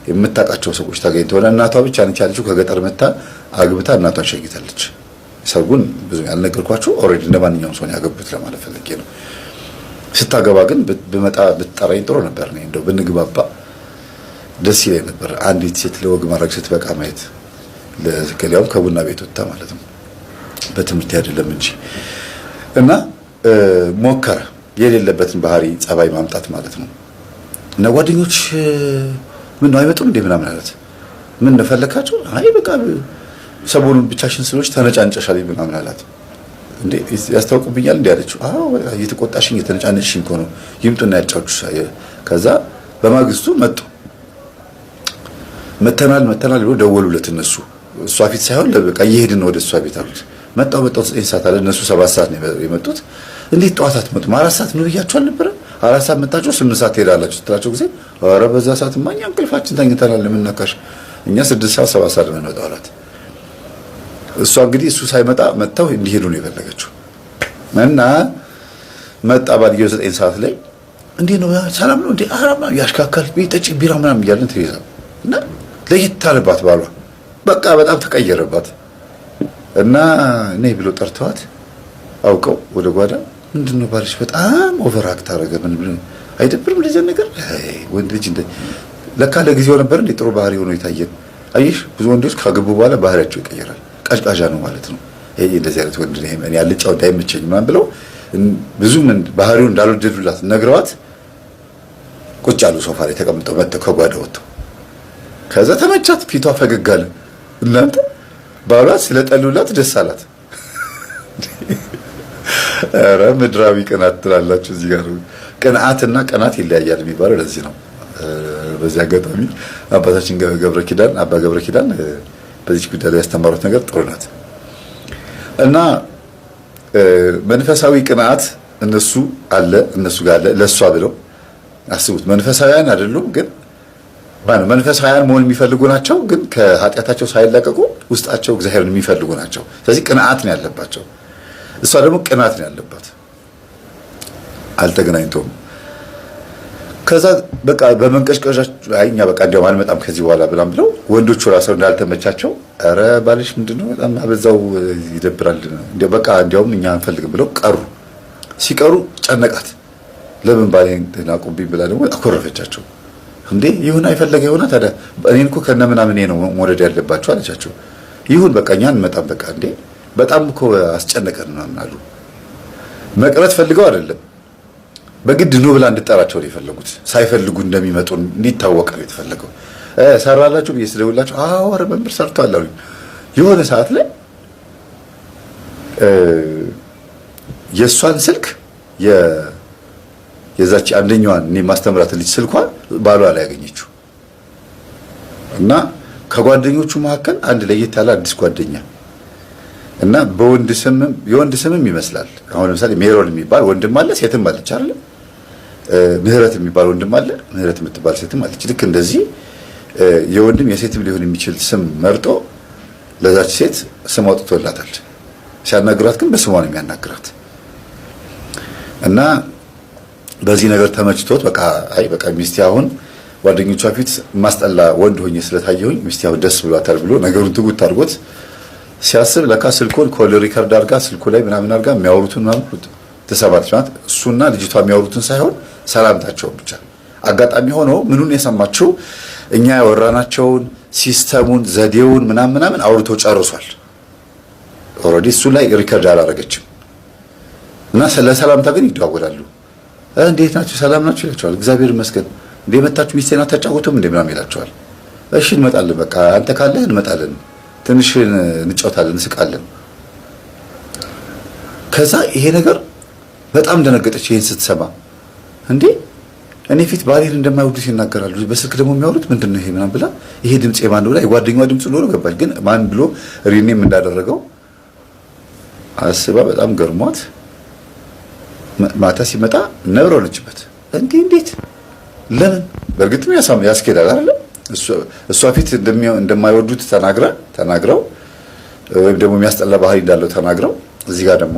የምታውቃቸው ሰዎች ተገኝተው እናቷ ብቻ ነች ያለችው ከገጠር መታ አግብታ እናቷን ሸኝታለች። ሰርጉን ብዙ ያልነገርኳችሁ ኦልሬዲ እንደማንኛውም ሰው ያገቡት ለማለት ፈልጌ ነው። ስታገባ ግን ብመጣ ብትጠራኝ ጥሩ ነበር። ነው እንደው ብንግባባ ደስ ይለኝ ነበር። አንዲት ሴት ለወግ ማድረግ ስትበቃ ማየት ለከሊያው ከቡና ቤት ወጣ ማለት ነው በትምህርት አይደለም እንጂ እና ሞከረ የሌለበትን ባህሪ ጸባይ ማምጣት ማለት ነው። እና ጓደኞች ምን ነው አይመጡም እንዴ ምናምን አላት። ምን ነፈለካቸው? አይ በቃ ሰሞኑን ብቻሽን ስለሆንሽ ተነጫንጨሻል ምናምን አላት። እንዴ ያስታውቁብኛል እንዴ አለችው። አዎ እየተቆጣሽኝ እየተነጫነችሽኝ እኮ ነው ይምጡና ያጫውቹሽ። ከዛ በማግስቱ መተናል ብሎ ደወሉለት እነሱ። እሷ ፊት ሳይሆን በቃ እየሄድን ነው ወደ እሷ ቤት አሉት። መጣው 9 ሰዓት አለ። እነሱ 7 ሰዓት ነው የመጡት። እንዴት ጠዋት አትመጡም? 4 ሰዓት ነው ብያችሁ አልነበረ? 4 ሰዓት መጣችሁ 8 ሰዓት ትሄዳላችሁ ስትላቸው ጊዜ ኧረ በዛ ሰዓት ማኛ እንቅልፋችን ተኝተናል ለምንነካሽ እኛ 6 ሰዓት 7 ሰዓት ነው የምንወጣው አላት። እሷ እንግዲህ እሱ ሳይመጣ መጣው እንዲሄዱ ነው የፈለገችው እና መጣ ባልየው 9 ሰዓት ላይ እንዴ ነው ሰላም ነው እንዴ አራማ ያሽካካል ቤተጭ ቢራ ምናምን እያለን ትይዛ እና ለየት አለባት ባሏ በቃ በጣም ተቀየረባት እና እኔ ብሎ ጠርተዋት አውቀው ወደ ጓዳ ምንድነው ባልሽ በጣም ኦቨርአክት አደረገ ምን ብሎ አይደብርም ለዚህ ነገር ወንድ ልጅ እንደ ለካ ለጊዜው ነበር እንዴ ጥሩ ባህሪ ሆኖ ይታየን አይሽ ብዙ ወንዶች ካገቡ በኋላ ባህሪያቸው ይቀየራል ቀዥቃዣ ነው ማለት ነው ይሄ እንደዚህ አይነት ወንድ ነው እኔ ያልጫው እንዳይመቸኝ ማን ብለው ብዙ ምን ባህሪው እንዳልወደዱላት ነግረዋት ቁጭ አሉ ሶፋ ላይ ተቀምጠው መጥተው ከጓዳ ወጥተው ከዛ ተመቻት ፊቷ ፈገግ አለ እናንተ ባሏ ስለጠሉላት ደስ አላት ኧረ ምድራዊ ቅናት ትላላችሁ እዚህ ጋር ቅንዓትና ቀናት ይለያያል የሚባለው ለዚህ ነው በዚህ አጋጣሚ አባታችን አባ ገብረ ኪዳን በዚህ ጉዳይ ላይ ያስተማሩት ነገር ጥሩ ናት እና መንፈሳዊ ቅንዓት እነሱ ጋር አለ ለሷ ብለው አስቡት መንፈሳውያን አይደሉም ግን መንፈሳውያን መሆን የሚፈልጉ ናቸው ግን ከኃጢአታቸው ሳይላቀቁ ውስጣቸው እግዚአብሔርን የሚፈልጉ ናቸው ስለዚህ ቅንዓት ነው ያለባቸው እሷ ደግሞ ቅናት ነው ያለባት አልተገናኝቶም ከዛ በቃ በመንቀሽቀሻቸው አይኛ በቃ እንዲያው አንመጣም ከዚህ በኋላ ብላም ብለው ወንዶቹ ራስው እንዳልተመቻቸው አረ ባልሽ ምንድነው በጣም አበዛው ይደብራል እንዲያው በቃ እንዲያውም እኛ አንፈልግም ብለው ሲቀሩ ጨነቃት ለምን ባሌን ተናቁብኝ ብላ ደግሞ አኮረፈቻቸው እንዴ ይሁን አይፈለገ ይሁን ታዲያ እኔን እኮ ከነምናምን ነው መውረድ ያለባቸው አለቻቸው ይሁን በቃ እኛ አንመጣም በቃ እንዴ በጣም እኮ አስጨነቀን ነው አሉ መቅረት ፈልገው አይደለም በግድ ነው ብላ እንድጠራቸው ነው የፈለጉት ሳይፈልጉ እንደሚመጡ እንዲታወቅ ነው የተፈለገው ሰራላችሁ በየስደውላችሁ አወረ መምር ሰርቷል አሉ የሆነ ሰዓት ላይ የሷን ስልክ የዛች አንደኛዋን እኔ ማስተምራት ልጅ ስልኳን ባሏ ላይ ያገኘችው እና ከጓደኞቹ መካከል አንድ ለየት ያለ አዲስ ጓደኛ እና የወንድ ስምም ይመስላል አሁን ለምሳሌ ሜሮን የሚባል ወንድም አለ ሴትም አለች አይደል ምህረት የሚባል ወንድም አለ ምህረት የምትባል ሴትም አለች ልክ እንደዚህ የወንድም የሴትም ሊሆን የሚችል ስም መርጦ ለዛች ሴት ስም አውጥቶላታል ሲያናግራት ግን በስሟ ነው የሚያናግራት እና በዚህ ነገር ተመችቶት በቃ ሚስቴ አሁን ጓደኞቿ ፊት ማስጠላ ወንድ ሆኜ ስለታየሁኝ ሚስቴ አሁን ደስ ብሏታል ብሎ ነገሩን ትጉት አድርጎት ሲያስብ ለካ ስልኩን ኮል ሪከርድ አድርጋ ስልኩ ላይ ምናምን አድርጋ የሚያወሩትን ማለት ተሰባት ማለት እሱና ልጅቷ የሚያወሩትን ሳይሆን ሰላምታቸውን ብቻ አጋጣሚ ሆኖ ምኑን የሰማችው እኛ ያወራናቸውን ሲስተሙን ዘዴውን ምናምን አውርቶ ጨርሷል ኦሬዲ እሱ ላይ ሪከርድ አላረገችም እና ሰላምታ ግን ይደዋወላሉ እንዴት ናችሁ ሰላም ናችሁ ይላቸዋል እግዚአብሔር ይመስገን እንደመጣችሁ ሚስቴና ተጫወቱም እንደምናም ይላቸዋል እሺ እንመጣለን በቃ አንተ ካለ እንመጣለን ትንሽ እንጫወታለን እንስቃለን ከዛ ይሄ ነገር በጣም ደነገጠች ይሄን ስትሰማ እንዴ እኔ ፊት ባሌን እንደማይወዱት ይናገራሉ በስልክ ደግሞ የሚያወሩት ምንድነው ይሄ ምናምን ብላ ይሄ ድምጽ የማን ነው ላይ ጓደኛዋ ድምጽ ነው ገባች ግን ማን ብሎ ሪኔም እንዳደረገው አስባ በጣም ገርሟት ማታ ሲመጣ ነብሮ ነችበት እንዴት ለምን በእርግጥም ያስኬዳል አይደል እሷ ፊት እንደማይወዱት ተናግረው ወይም ደግሞ የሚያስጠላ ባህሪ እንዳለው ተናግረው እዚህ ጋር ደግሞ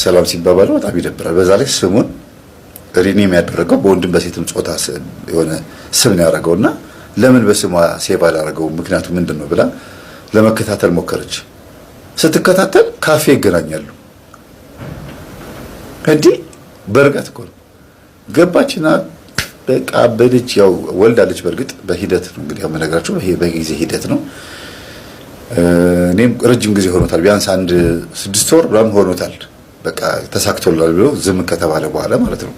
ሰላም ሲባባሉ በጣም ይደብራል በዛ ላይ ስሙን ሪኔም ያደረገው በወንድም በሴትም ጾታ የሆነ ስም ነው ያደረገውና ለምን በስሟ ሴቭ አላደረገው ምክንያቱ ምንድነው ብላ ለመከታተል ሞከረች ስትከታተል ካፌ ይገናኛሉ እንዴ በርቀት እኮ ገባችና በቃ በልጅ ያው ወልዳለች በርግጥ በሂደት ነው እንግዲህ ያመነግራችሁ በጊዜ ሂደት ነው እኔም ረጅም ጊዜ ሆኖታል ቢያንስ አንድ 6 ወር ብራም ሆኖታል በቃ ተሳክቶላል ብሎ ዝም ከተባለ በኋላ ማለት ነው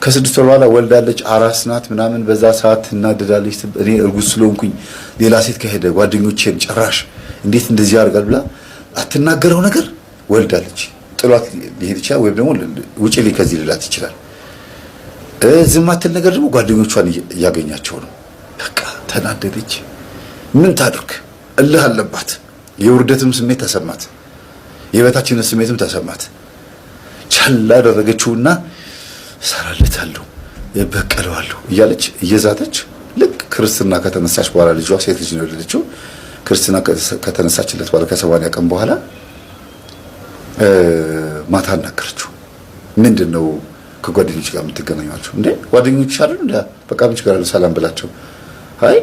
ከ6 ወር በኋላ ወልዳለች አራስ ናት ምናምን በዛ ሰዓት እናደዳለች እኔ እርጉዝ ስለሆንኩኝ ሌላ ሴት ከሄደ ጓደኞቼን ጭራሽ እንዴት እንደዚህ ያርጋል ብላ አትናገረው ነገር ወልዳለች ጥሏት ሊሄድ ይችላል ወይም ደግሞ ውጪ ከዚህ ሊላት ይችላል ዝማተል ነገር ደግሞ ጓደኞቿን ያገኛቸው ነው በቃ ተናደደች ምን ታድርግ እልህ አለባት የውርደትም ስሜት ተሰማት የበታችነት ስሜትም ተሰማት ቻላ አደረገችውና ሰራለታለሁ የበቀለዋለሁ እያለች እየዛተች ልክ ክርስትና ከተነሳች በኋላ ልጇ ሴት ልጅ ነው ልጅው ክርስትና ከተነሳችለት በኋላ ከ80 ቀን በኋላ ማታ አናገረችው ምንድነው ከጓደኞች ጋር የምትገናኟቸው? እንዴ ጓደኞች አይደል እንዴ? በቃ ምን ችግር አለ ሰላም ብላቸው። አይ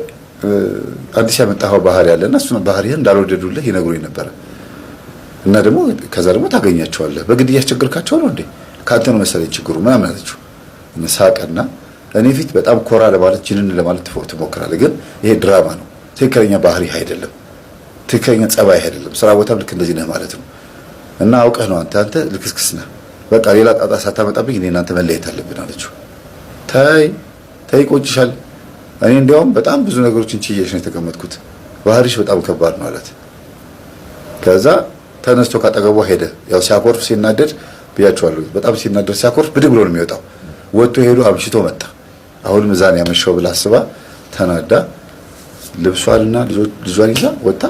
አዲስ ያመጣኸው ባህሪ ያለና እሱን ባህሪህን እንዳልወደዱልህ ይነግሩኝ ነበር። እና ደግሞ ከዛ ደግሞ ታገኛቸዋለህ። በግድ እያስቸገርካቸው ነው እንዴ? ካንተ ነው መሰለኝ ችግሩ ምናምን አለችው። ሳቀና እኔ ፊት በጣም ኮራ ለማለት ጅንን ለማለት ትሞክራለህ፣ ግን ይሄ ድራማ ነው። ትክክለኛ ባህሪ አይደለም፣ ትክክለኛ ጸባይ አይደለም። ስራ ቦታም ልክ እንደዚህ ነህ ማለት ነው። እና አውቀህ ነው አንተ ልክስክስ ነህ። በቃ ሌላ ጣጣ ሳታመጣብኝ እኔ እናንተ መለየት አለብን አለችው። ተይ ቆጭሻል። እኔ እንዲያውም በጣም ብዙ ነገሮችን ችዬሽ ነው የተቀመጥኩት። ባህሪሽ በጣም ከባድ ነው አላት። ከዛ ተነስቶ ካጠገቧ ሄደ። ያው ሲያኮርፍ ሲናደድ ብያቸዋለሁ። በጣም ሲናደድ ሲያኮርፍ ብድግ ብሎ ነው የሚወጣው። ወጥቶ ሄዶ አምሽቶ መጣ። አሁንም እዛ ነው ያመሸው ብላ አስባ ተናዳ ልብሷንና ልጇን ይዛ ወጣ።